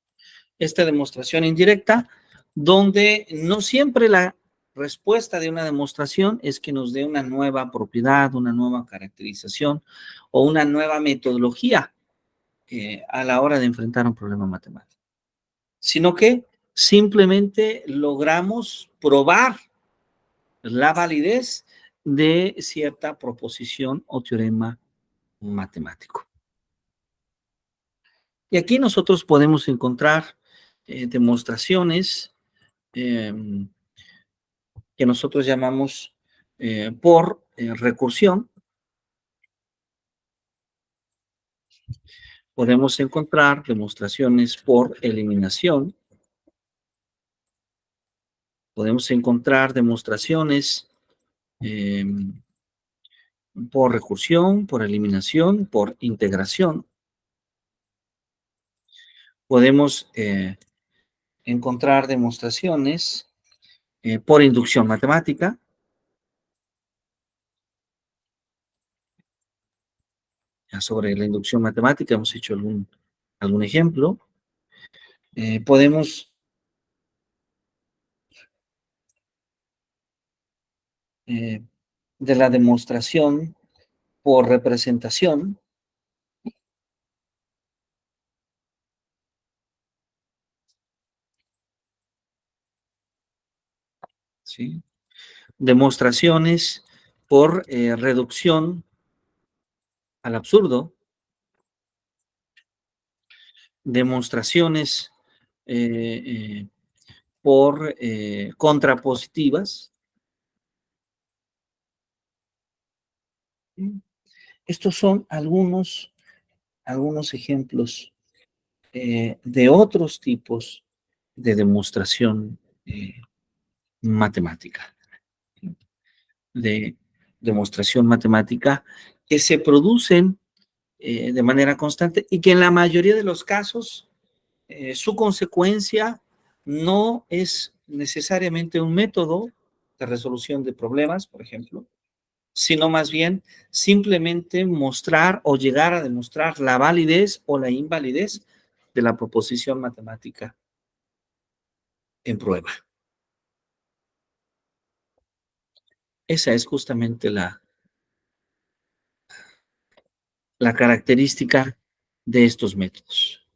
Esta demostración indirecta, donde no siempre la respuesta de una demostración es que nos dé una nueva propiedad, una nueva caracterización o una nueva metodología a la hora de enfrentar un problema matemático, sino que simplemente logramos probar la validez de cierta proposición o teorema matemático. Y aquí nosotros podemos encontrar demostraciones eh, que nosotros llamamos recursión. Podemos encontrar demostraciones por eliminación. Podemos encontrar demostraciones por recursión, por eliminación, por integración. Podemos encontrar demostraciones por inducción matemática. Ya sobre la inducción matemática hemos hecho algún ejemplo. Podemos de la demostración por representación, ¿sí? Demostraciones por reducción al absurdo, demostraciones eh, eh, por contrapositivas. ¿Sí? Estos son algunos ejemplos de otros tipos de demostración matemática, de demostración matemática que se producen de manera constante y que en la mayoría de los casos su consecuencia no es necesariamente un método de resolución de problemas, por ejemplo, sino más bien simplemente mostrar o llegar a demostrar la validez o la invalidez de la proposición matemática en prueba. Esa es justamente la característica de estos métodos.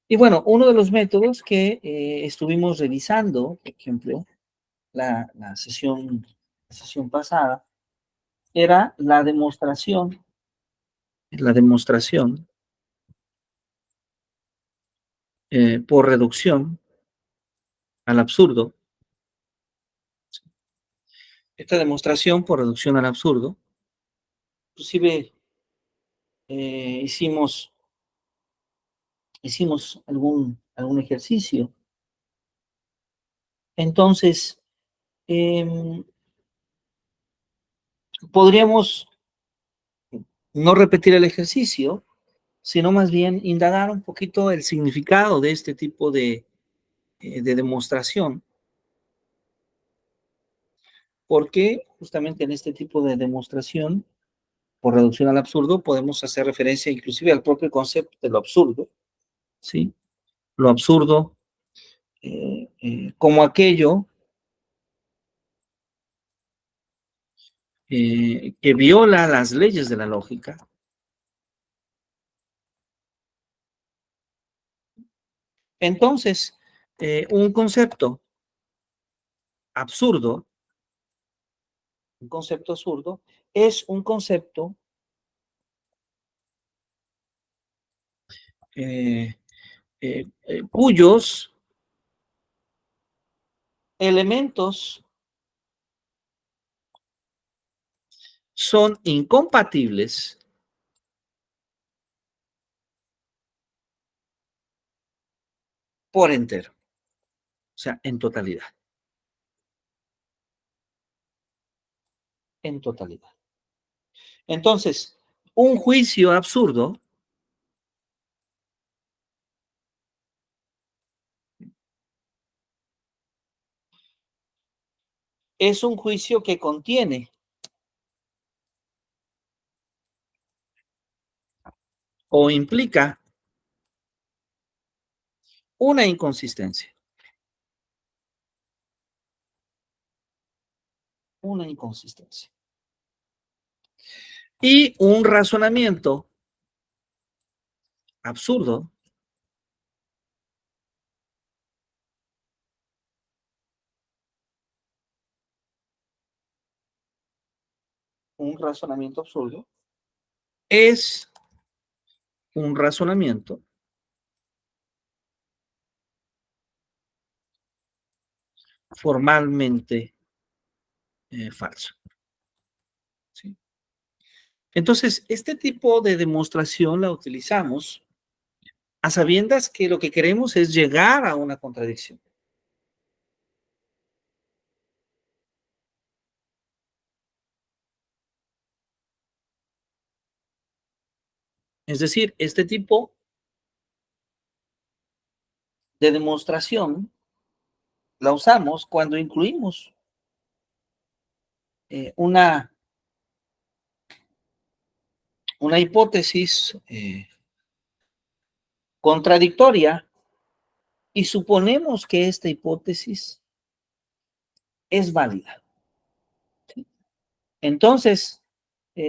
Y bueno, uno de los métodos que estuvimos revisando, por ejemplo, la sesión pasada, era la demostración por reducción al absurdo. Esta demostración por reducción al absurdo, inclusive hicimos algún ejercicio. Entonces, eh, podríamos no repetir el ejercicio, sino más bien indagar un poquito el significado de este tipo de demostración, porque justamente en este tipo de demostración, por reducción al absurdo, podemos hacer referencia inclusive al propio concepto de lo absurdo, ¿sí? Lo absurdo como aquello que viola las leyes de la lógica. Entonces, un absurdo, concepto absurdo, es un concepto eh, cuyos elementos son incompatibles por entero, o sea, en totalidad, en totalidad. Entonces, un juicio absurdo es un juicio que contiene o implica una inconsistencia, una inconsistencia. Y un razonamiento absurdo es un razonamiento formalmente falso. ¿Sí? Entonces, este tipo de demostración la utilizamos a sabiendas que lo que queremos es llegar a una contradicción. Es decir, este tipo de demostración la usamos cuando incluimos una hipótesis contradictoria y suponemos que esta hipótesis es válida. Entonces,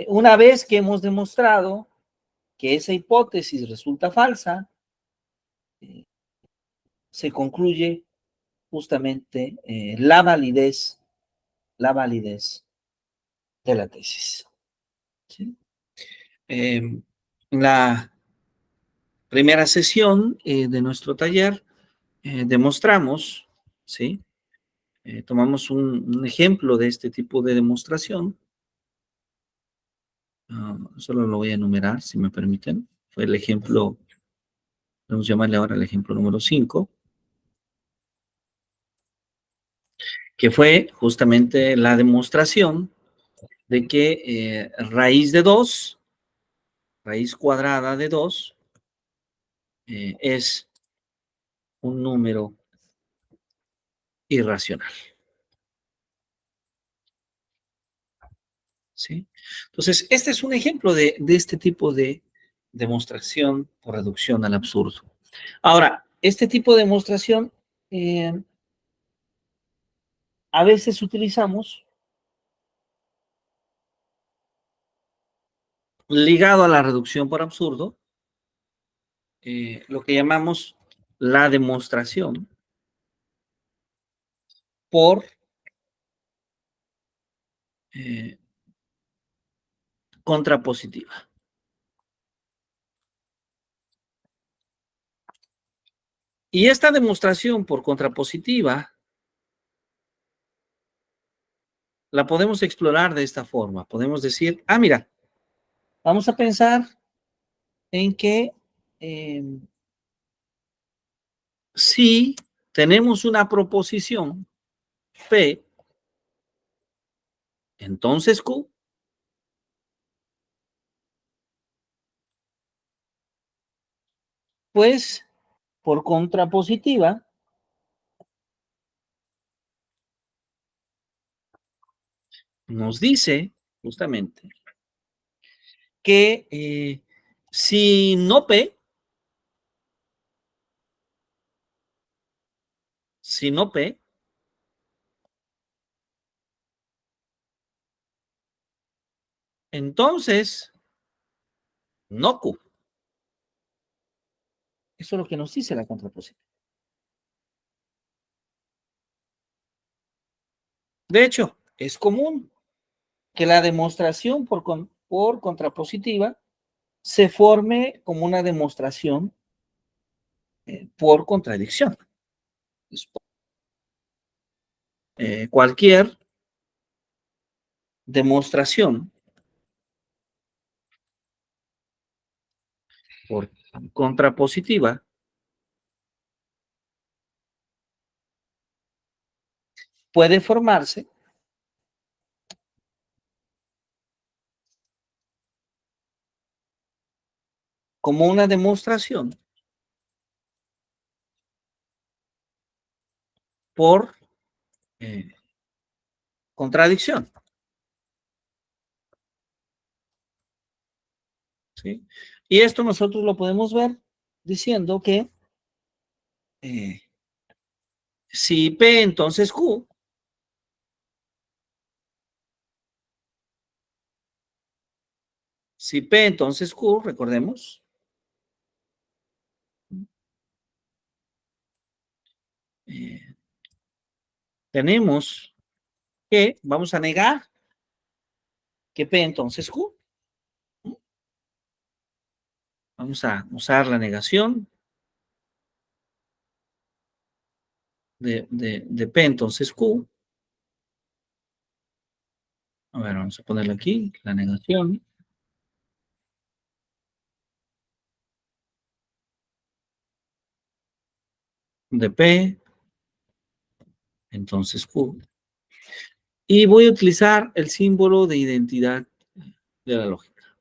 una vez que hemos demostrado que esa hipótesis resulta falsa, eh, se concluye justamente la validez de la tesis. ¿Sí? En la primera sesión de nuestro taller demostramos, ¿sí? Tomamos un ejemplo de este tipo de demostración. Solo lo voy a enumerar, si me permiten. Fue el ejemplo, vamos a llamarle ahora el ejemplo número 5, que fue justamente la demostración de que raíz de 2, raíz cuadrada de 2, es un número irracional. ¿Sí? Entonces, este es un ejemplo de este tipo de demostración por reducción al absurdo. Ahora, este tipo de demostración a veces utilizamos ligado a la reducción por absurdo, lo que llamamos la demostración por eh, contrapositiva. Y esta demostración por contrapositiva la podemos explorar de esta forma. Podemos decir, mira, vamos a pensar en que si tenemos una proposición P, entonces Q, pues por contrapositiva nos dice justamente que si no P, si no P, entonces no Q. Eso es lo que nos dice la contrapositiva. De hecho, es común que la demostración por contrapositiva se forme como una demostración por contradicción. Cualquier demostración por contrapositiva puede formarse como una demostración por eh, contradicción. ¿Sí? Y esto nosotros lo podemos ver diciendo que eh, si P entonces Q, si P entonces Q, recordemos, eh, tenemos que, vamos a negar que P entonces Q. Vamos a usar la negación de P entonces Q. A ver, vamos a ponerlo aquí, la negación de P, entonces Q. Y voy a utilizar el símbolo de identidad de la lógica.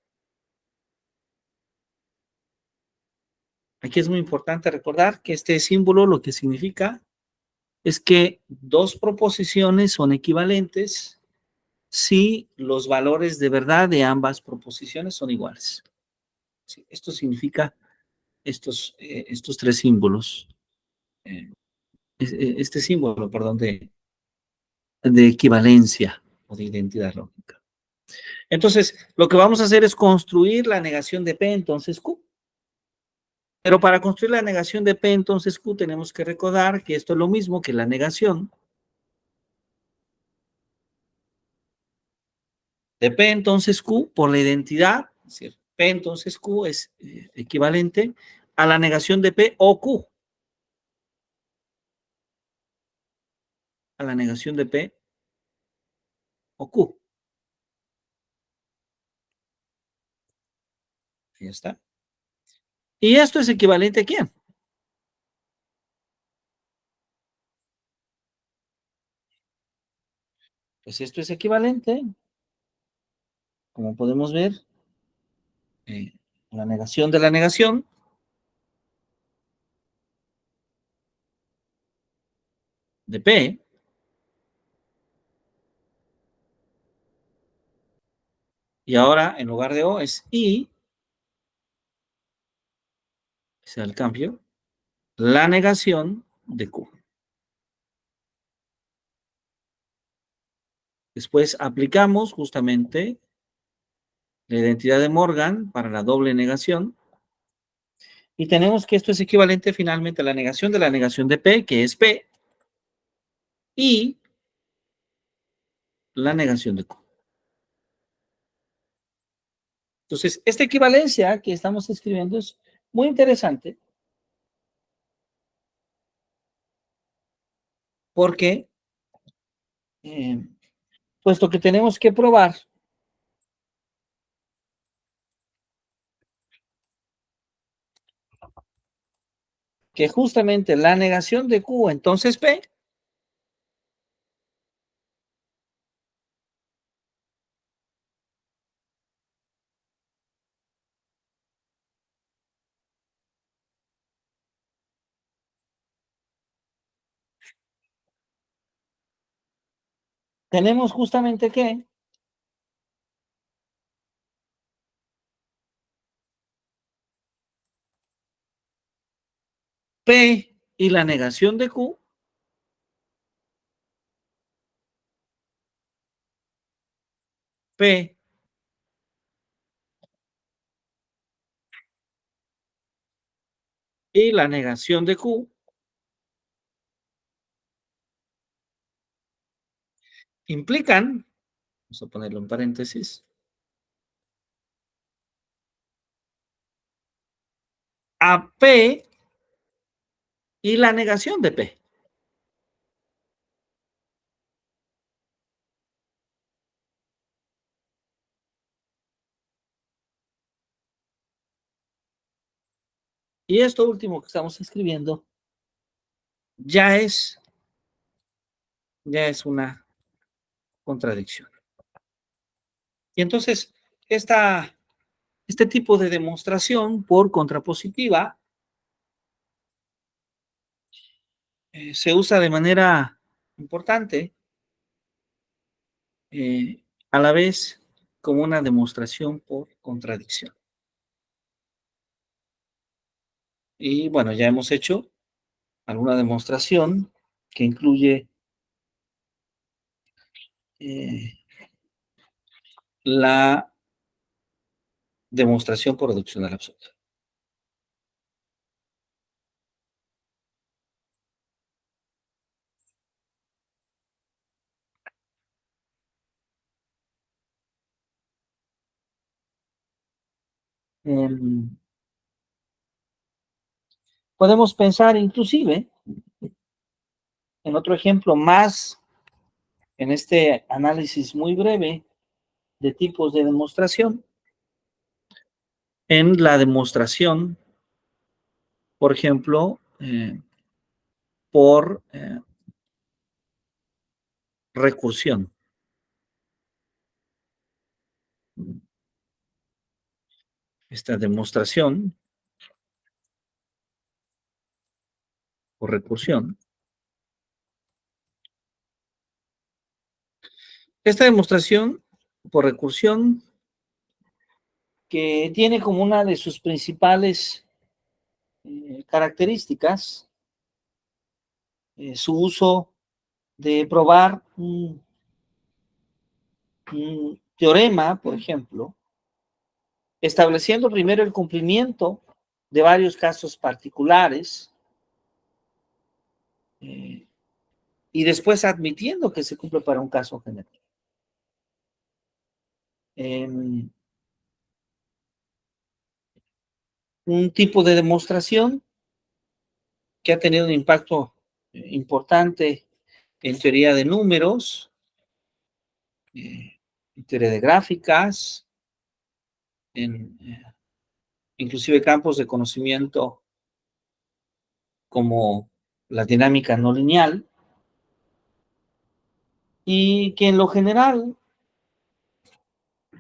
Aquí es muy importante recordar que este símbolo lo que significa es que dos proposiciones son equivalentes si los valores de verdad de ambas proposiciones son iguales. Sí, esto significa estos tres símbolos. Este símbolo, perdón, de equivalencia o de identidad lógica. Entonces, lo que vamos a hacer es construir la negación de P, entonces Q. Pero para construir la negación de P, entonces Q, tenemos que recordar que esto es lo mismo que la negación de P, entonces Q, por la identidad, es decir, P, entonces Q es equivalente a la negación de P o Q. A la negación de P o Q. Ahí está. ¿Y esto es equivalente a quién? Pues esto es equivalente, como podemos ver, eh, la negación de la negación de P, y ahora en lugar de O es I, ese es el cambio, la negación de Q. Después aplicamos justamente la identidad de Morgan para la doble negación y tenemos que esto es equivalente finalmente a la negación de P, que es P, y la negación de Q. Entonces, esta equivalencia que estamos escribiendo es muy interesante porque, eh, puesto que tenemos que probar que justamente la negación de Q, entonces P, tenemos justamente que P y la negación de Q, P y la negación de Q implican, vamos a ponerlo en paréntesis, a P y la negación de P. Y esto último que estamos escribiendo ya es una contradicción. Y entonces, este tipo de demostración por contrapositiva se usa de manera importante, a la vez como una demostración por contradicción. Y bueno, ya hemos hecho alguna demostración que incluye eh, la demostración por reducción absoluta. Podemos pensar inclusive en otro ejemplo más, en este análisis muy breve de tipos de demostración, en la demostración, por ejemplo, por recursión. Esta demostración por recursión. Esta demostración por recursión que tiene como una de sus principales características su uso de probar un teorema, por ejemplo, estableciendo primero el cumplimiento de varios casos particulares y después admitiendo que se cumple para un caso general. Un tipo de demostración que ha tenido un impacto importante en teoría de números, en teoría de gráficas, en inclusive campos de conocimiento como la dinámica no lineal, y que en lo general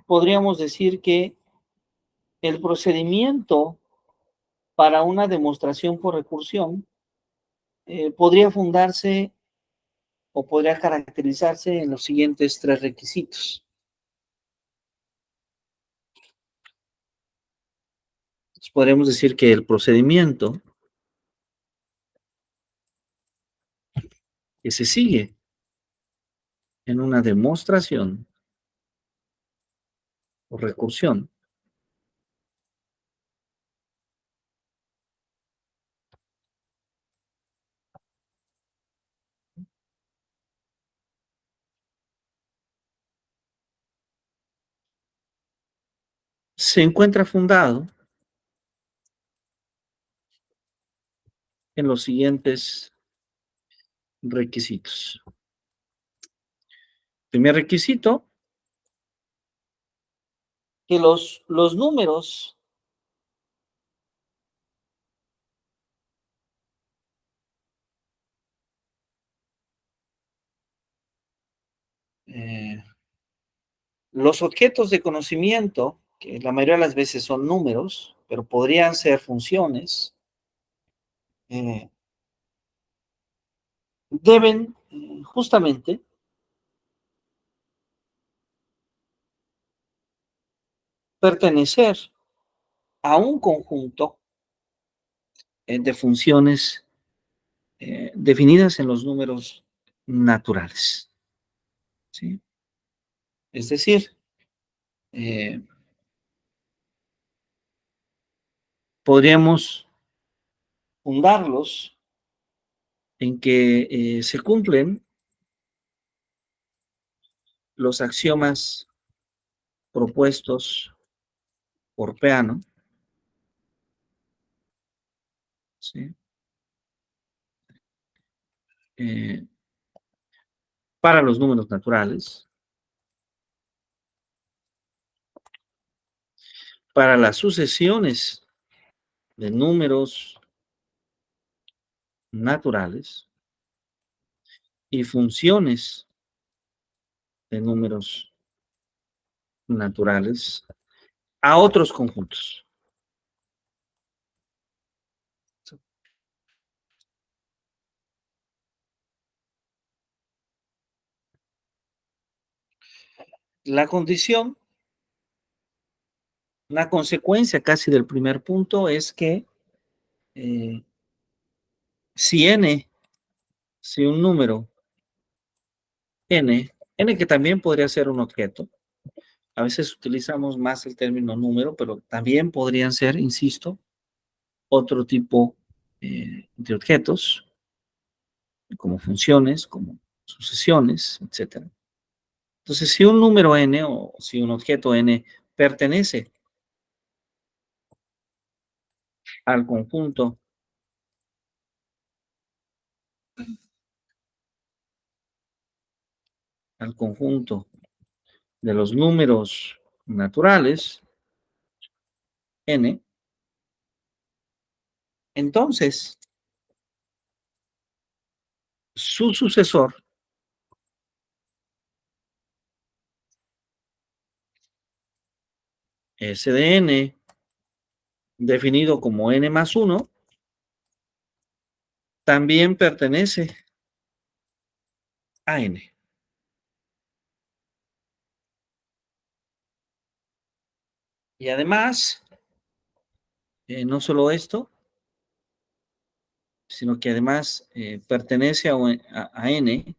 podríamos decir que el procedimiento para una demostración por recursión podría fundarse o podría caracterizarse en los siguientes tres requisitos. Entonces, podríamos decir que el procedimiento que se sigue en una demostración o recursión se encuentra fundado en los siguientes requisitos. Primer requisito, que los números los objetos de conocimiento, que la mayoría de las veces son números, pero podrían ser funciones, eh, deben justamente pertenecer a un conjunto de funciones definidas en los números naturales. ¿Sí? Es decir, eh, podríamos fundarlos en que se cumplen los axiomas propuestos por Peano, ¿sí? eh, para los números naturales, para las sucesiones de números naturales y funciones de números naturales a otros conjuntos. La condición, una consecuencia casi del primer punto es que eh, si n, si un número n que también podría ser un objeto, a veces utilizamos más el término número, pero también podrían ser, insisto, otro tipo de objetos, como funciones, como sucesiones, etcétera. Entonces, si un número n o si un objeto n pertenece al conjunto de los números naturales, n, entonces Su sucesor S de n, definido como n más 1, también pertenece a n. Y además, no solo esto, sino que además pertenece a n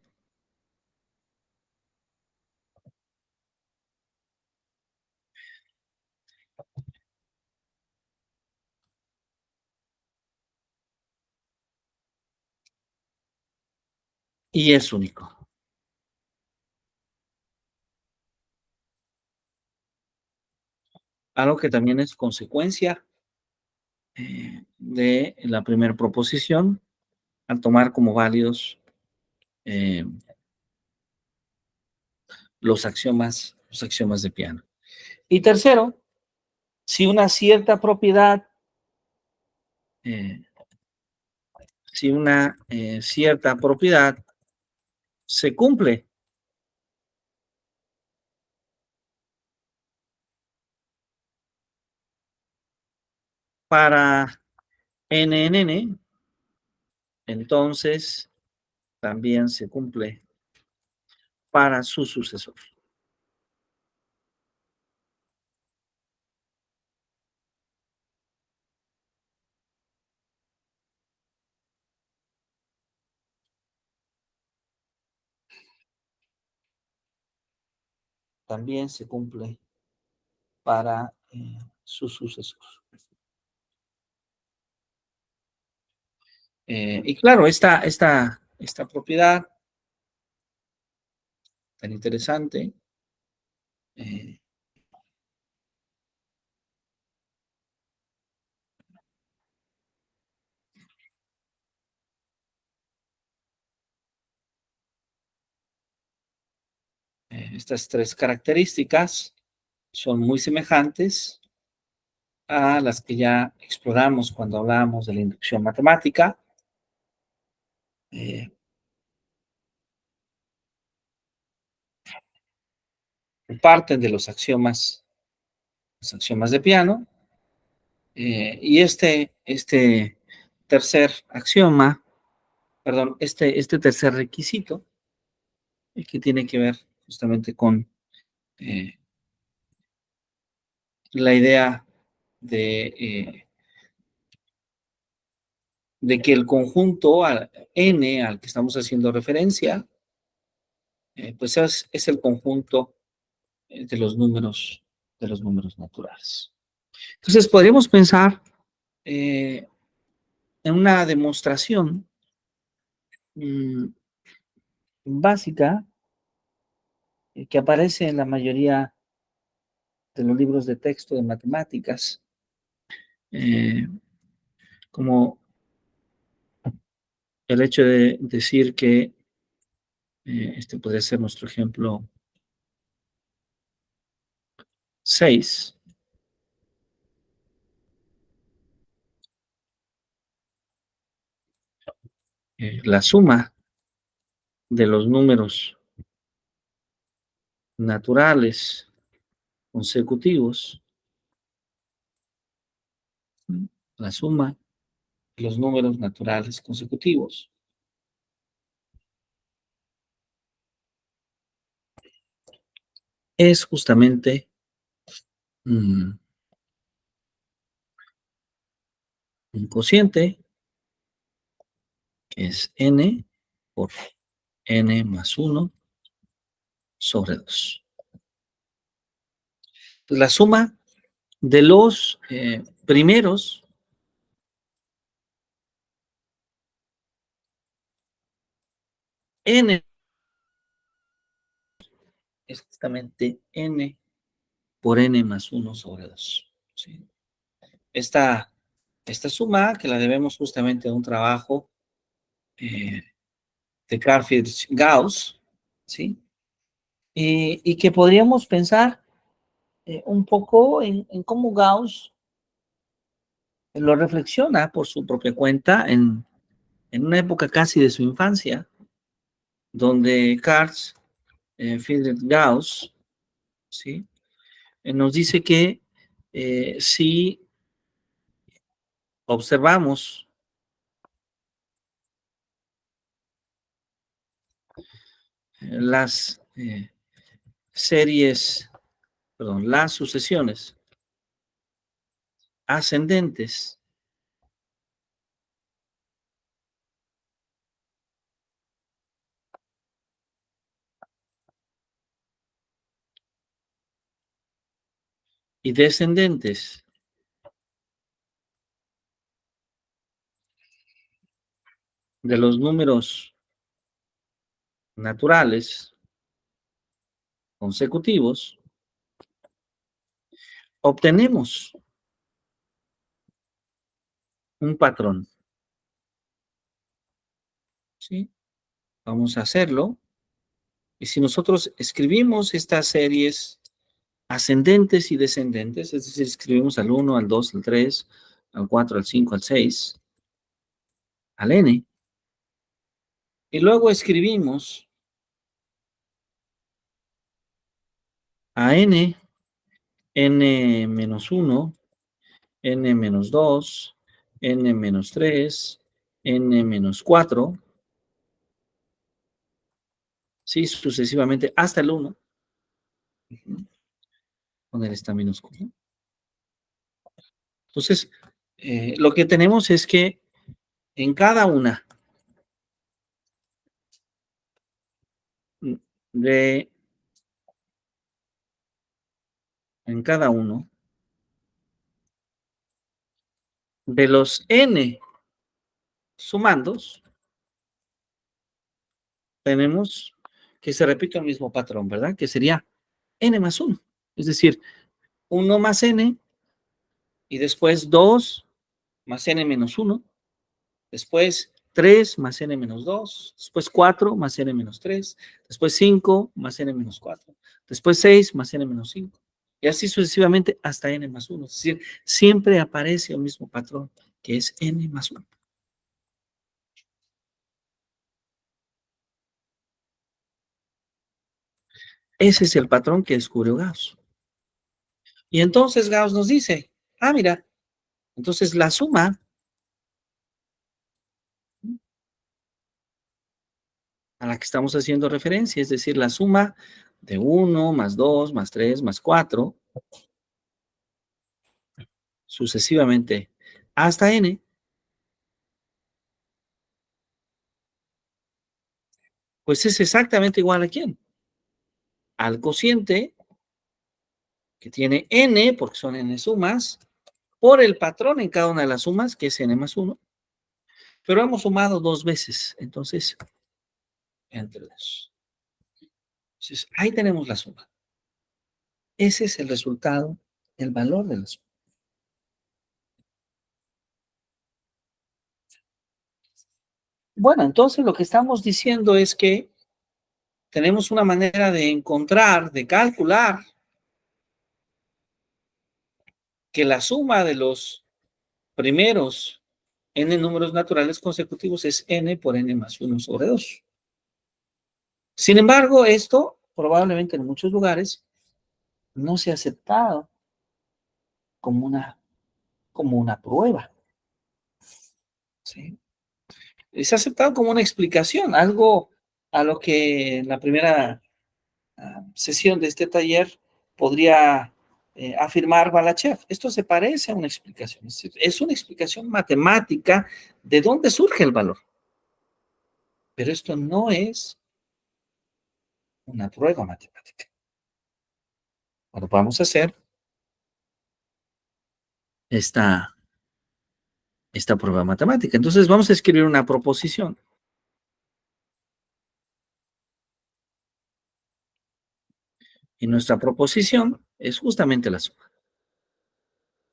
y es único. Algo que también es consecuencia de la primera proposición al tomar como válidos eh, los axiomas de Peano. Y tercero, si una cierta propiedad, eh, si una cierta propiedad se cumple para n en n, entonces también se cumple para su sucesor. También se cumple para su sucesor. Y claro, esta propiedad tan interesante eh, estas tres características son muy semejantes a las que ya exploramos cuando hablábamos de la inducción matemática. Eh, Parten de los axiomas de Peano, y este tercer axioma, perdón, este tercer requisito, que tiene que ver justamente con eh, la idea de, de que el conjunto n al que estamos haciendo referencia, pues es el conjunto de los números naturales. Entonces, podríamos pensar eh, en una demostración mmm, básica que aparece en la mayoría de los libros de texto de matemáticas, eh, como el hecho de decir que este podría ser nuestro ejemplo 6. La suma de los números naturales consecutivos, la suma de los números naturales consecutivos es justamente un cociente, que es n por n más 1 sobre 2. Entonces, la suma de los primeros n es justamente n por n más 1 sobre 2. ¿Sí? Esta, esta suma, que la debemos justamente a un trabajo eh, de Carl Friedrich Gauss, ¿sí? Y que podríamos pensar un poco en cómo Gauss lo reflexiona por su propia cuenta en una época casi de su infancia, donde Karls, Friedrich Gauss, ¿sí? Nos dice que si observamos las series, perdón, las sucesiones ascendentes y descendentes de los números naturales consecutivos, obtenemos un patrón, ¿sí? Vamos a hacerlo. Y si nosotros escribimos estas series ascendentes y descendentes, es decir, escribimos al 1, al 2, al 3, al 4, al 5, al 6, al n, y luego escribimos a n, n menos 1, n menos 2, n menos 3, n menos 4, ¿sí? Sucesivamente hasta el 1. Poner esta minúscula. Entonces, lo que tenemos es que en cada una de, en cada uno de los n sumandos, tenemos que se repite el mismo patrón, ¿verdad? Que sería n más 1. Es decir, 1 más n y después 2 más n menos 1, después 3 más n menos 2, después 4 más n menos 3, después 5 más n menos 4, después 6 más n menos 5. Y así sucesivamente hasta n más 1. Es decir, siempre aparece el mismo patrón, que es n más 1. Ese es el patrón que descubrió Gauss. Y entonces Gauss nos dice, ah, mira, entonces la suma a la que estamos haciendo referencia, es decir, la suma de 1 más 2 más 3 más 4, sucesivamente hasta n, pues es exactamente igual a quién? Al cociente que tiene n, porque son n sumas, por el patrón en cada una de las sumas, que es n más 1, pero hemos sumado dos veces, entonces, entre dos. Entonces, ahí tenemos la suma. Ese es el resultado, el valor de la suma. Bueno, entonces lo que estamos diciendo es que tenemos una manera de encontrar, de calcular, que la suma de los primeros n números naturales consecutivos es n por n más 1 sobre 2. Sin embargo, esto probablemente en muchos lugares no se ha aceptado como una prueba, ¿sí? Se ha aceptado como una explicación, algo a lo que en la primera sesión de este taller podría afirmar Balachev. Esto se parece a una explicación, es una explicación matemática de dónde surge el valor, pero esto no es una prueba matemática. Bueno, vamos a hacer esta, esta prueba matemática. Entonces vamos a escribir una proposición. Y nuestra proposición es justamente la suma.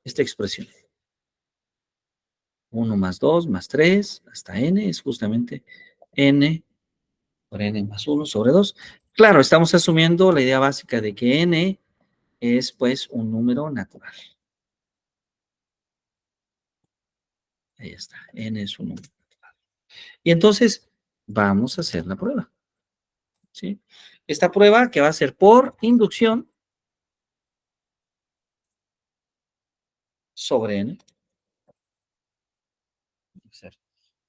Esta expresión. 1 más 2 más 3 hasta n es justamente n por n más 1 sobre 2. Claro, estamos asumiendo la idea básica de que n es pues un número natural. Ahí está, n es un número natural. Y entonces vamos a hacer la prueba. ¿sí? Esta prueba que va a ser por inducción sobre n,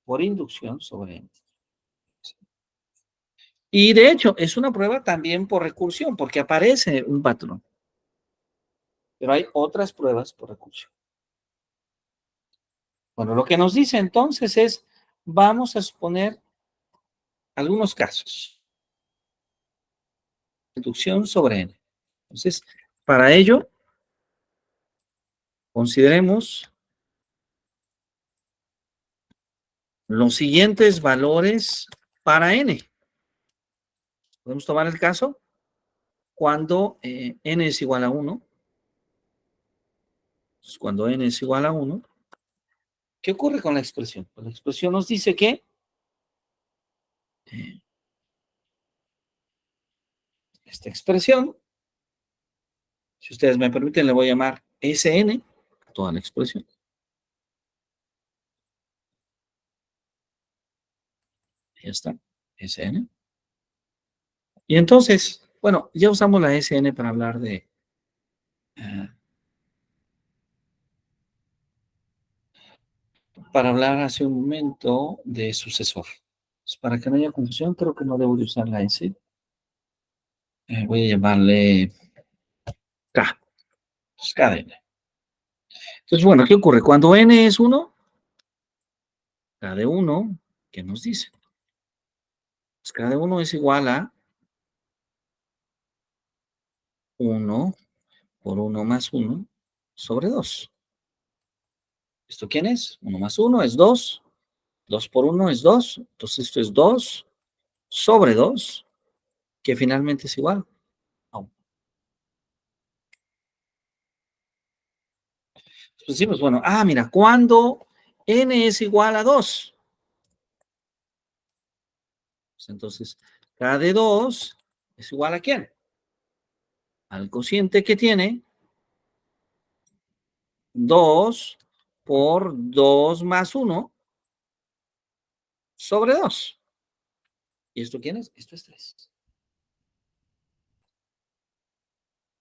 por inducción sobre n. Y de hecho, es una prueba también por recursión, porque aparece un patrón. Pero hay otras pruebas por recursión. Bueno, lo que nos dice entonces es, vamos a suponer algunos casos. Inducción sobre n. Entonces, para ello, consideremos los siguientes valores para n. Podemos tomar el caso cuando n es igual a 1. Entonces, cuando n es igual a 1, ¿qué ocurre con la expresión? Pues la expresión nos dice que eh, esta expresión, si ustedes me permiten, le voy a llamar Sn a toda la expresión. Ya está, Sn. Y entonces, bueno, ya usamos la Sn para hablar de hace un momento de sucesor. Pues para que no haya confusión, creo que no debo de usar la S. Voy a llamarle K. Pues K de N. Entonces, bueno, ¿qué ocurre? Cuando N es 1, K de 1, ¿qué nos dice? Pues K de 1 es igual a 1 por 1 más 1 sobre 2. ¿Esto quién es? 1 más 1 es 2. 2 por 1 es 2. Entonces esto es 2 sobre 2, que finalmente es igual a 1. Entonces decimos, bueno, mira, cuando n es igual a 2, pues entonces K de 2 es igual a ¿quién? Al cociente que tiene 2 por 2 más 1 sobre 2. ¿Y esto quién es? Esto es 3.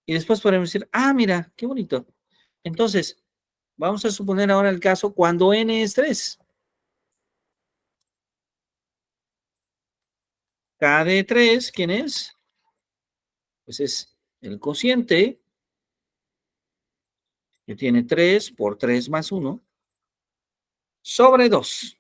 Y después podemos decir, mira, qué bonito. Entonces, vamos a suponer ahora el caso cuando n es 3. K de 3, ¿quién es? Pues es el cociente que tiene 3 por 3 más 1 sobre 2.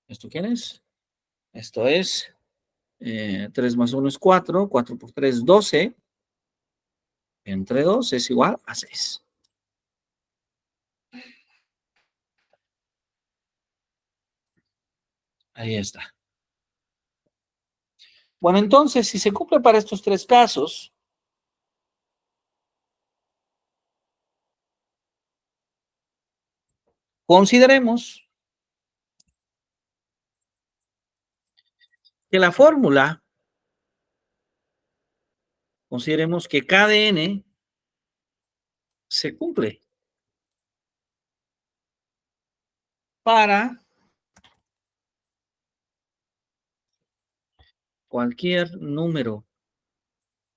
¿Esto quién es? Esto es 3 más 1 es 4, 4 por 3, 12, entre 2 es igual a 6. Ahí está. Bueno, entonces, si se cumple para estos tres casos, consideremos que la fórmula, consideremos que K de n se cumple para cualquier número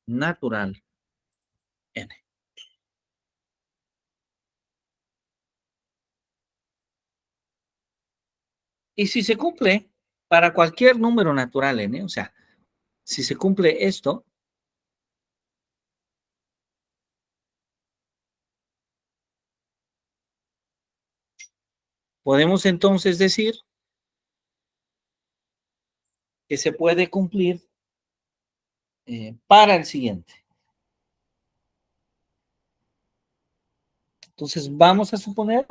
natural n. Y si se cumple para cualquier número natural n, o sea, si se cumple esto, podemos entonces decir que se puede cumplir para el siguiente. Entonces, vamos a suponer,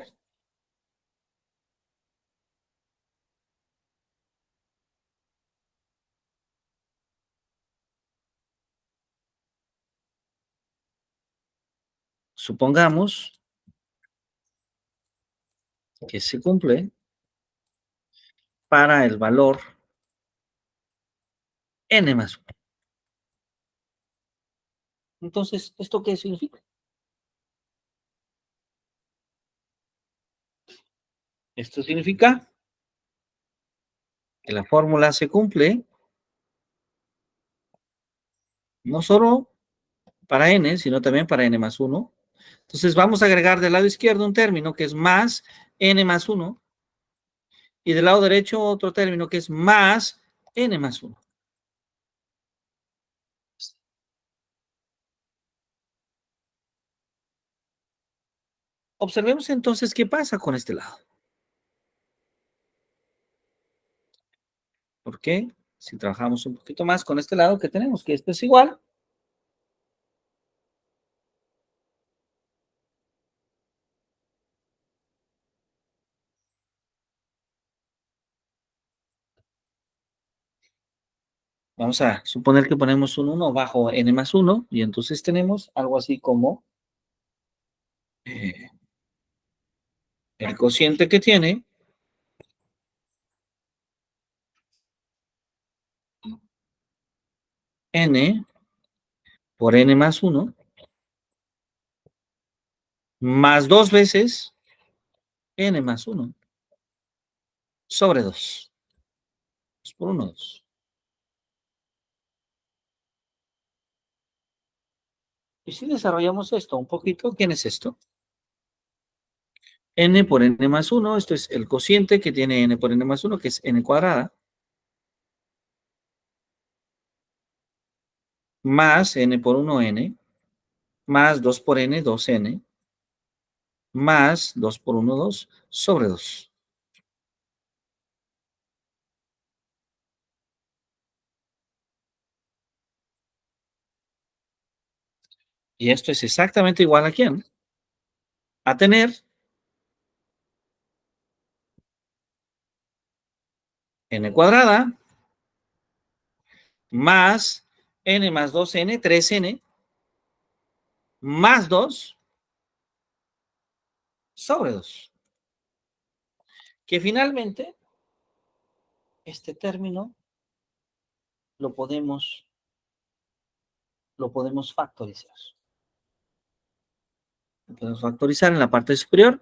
supongamos que se cumple para el valor n más 1. Entonces, ¿esto qué significa? Esto significa que la fórmula se cumple no solo para n, sino también para n más 1. Entonces vamos a agregar del lado izquierdo un término que es más n más 1 y del lado derecho otro término que es más n más 1. Observemos entonces qué pasa con este lado. ¿Por qué? Si trabajamos un poquito más con este lado, ¿qué tenemos? Que esto es igual. Vamos a suponer que ponemos un 1 bajo n más 1 y entonces tenemos algo así como el cociente que tiene n por n más 1 más 2 veces n más 1 sobre 2. 2 por 1, 2. Y si desarrollamos esto un poquito, ¿quién es esto? N por n más 1, esto es el cociente que tiene n por n más 1, que es n cuadrada, más n por 1, n, más 2 por n, 2n, más 2 por 1, 2, sobre 2. Y esto es exactamente igual a ¿quién? A tener n cuadrada más n más 2n, 3n, más 2 sobre 2. Que finalmente este término lo podemos factorizar. Lo podemos factorizar en la parte superior.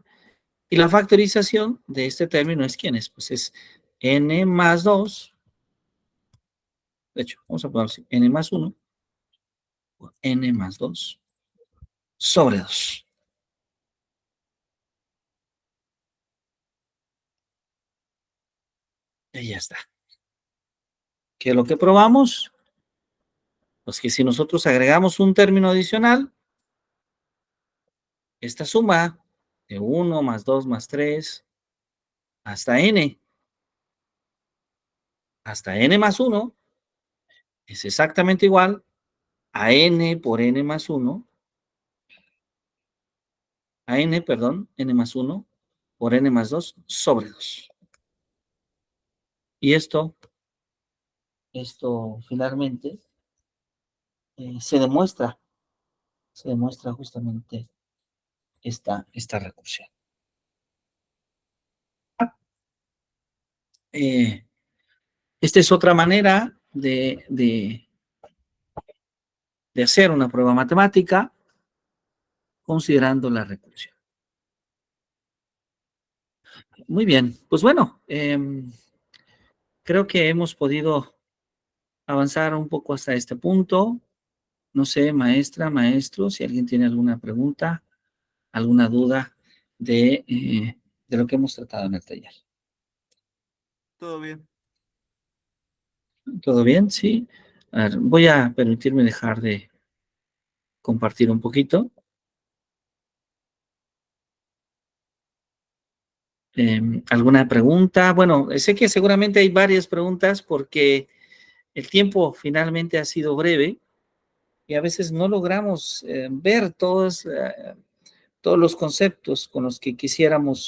Y la factorización de este término es ¿quién es? Pues es n más 2. De hecho, vamos a poner así, n más 1, n más 2 sobre 2. Y ya está. ¿Qué es lo que probamos? Pues que si nosotros agregamos un término adicional, esta suma de 1 más 2 más 3 hasta n más 1, es exactamente igual a n por n más 1, a n, perdón, n más 1 por n más 2 sobre 2. Y esto finalmente se demuestra justamente esta recursión. Eh, esta es otra manera de hacer una prueba matemática considerando la recursión. Muy bien, pues bueno, creo que hemos podido avanzar un poco hasta este punto. No sé, maestra, maestro, si alguien tiene alguna pregunta, alguna duda de lo que hemos tratado en el taller. Todo bien. ¿Todo bien? Sí. A ver, voy a permitirme dejar de compartir un poquito. ¿Alguna pregunta? Bueno, sé que seguramente hay varias preguntas porque el tiempo finalmente ha sido breve y a veces no logramos ver todos los conceptos con los que quisiéramos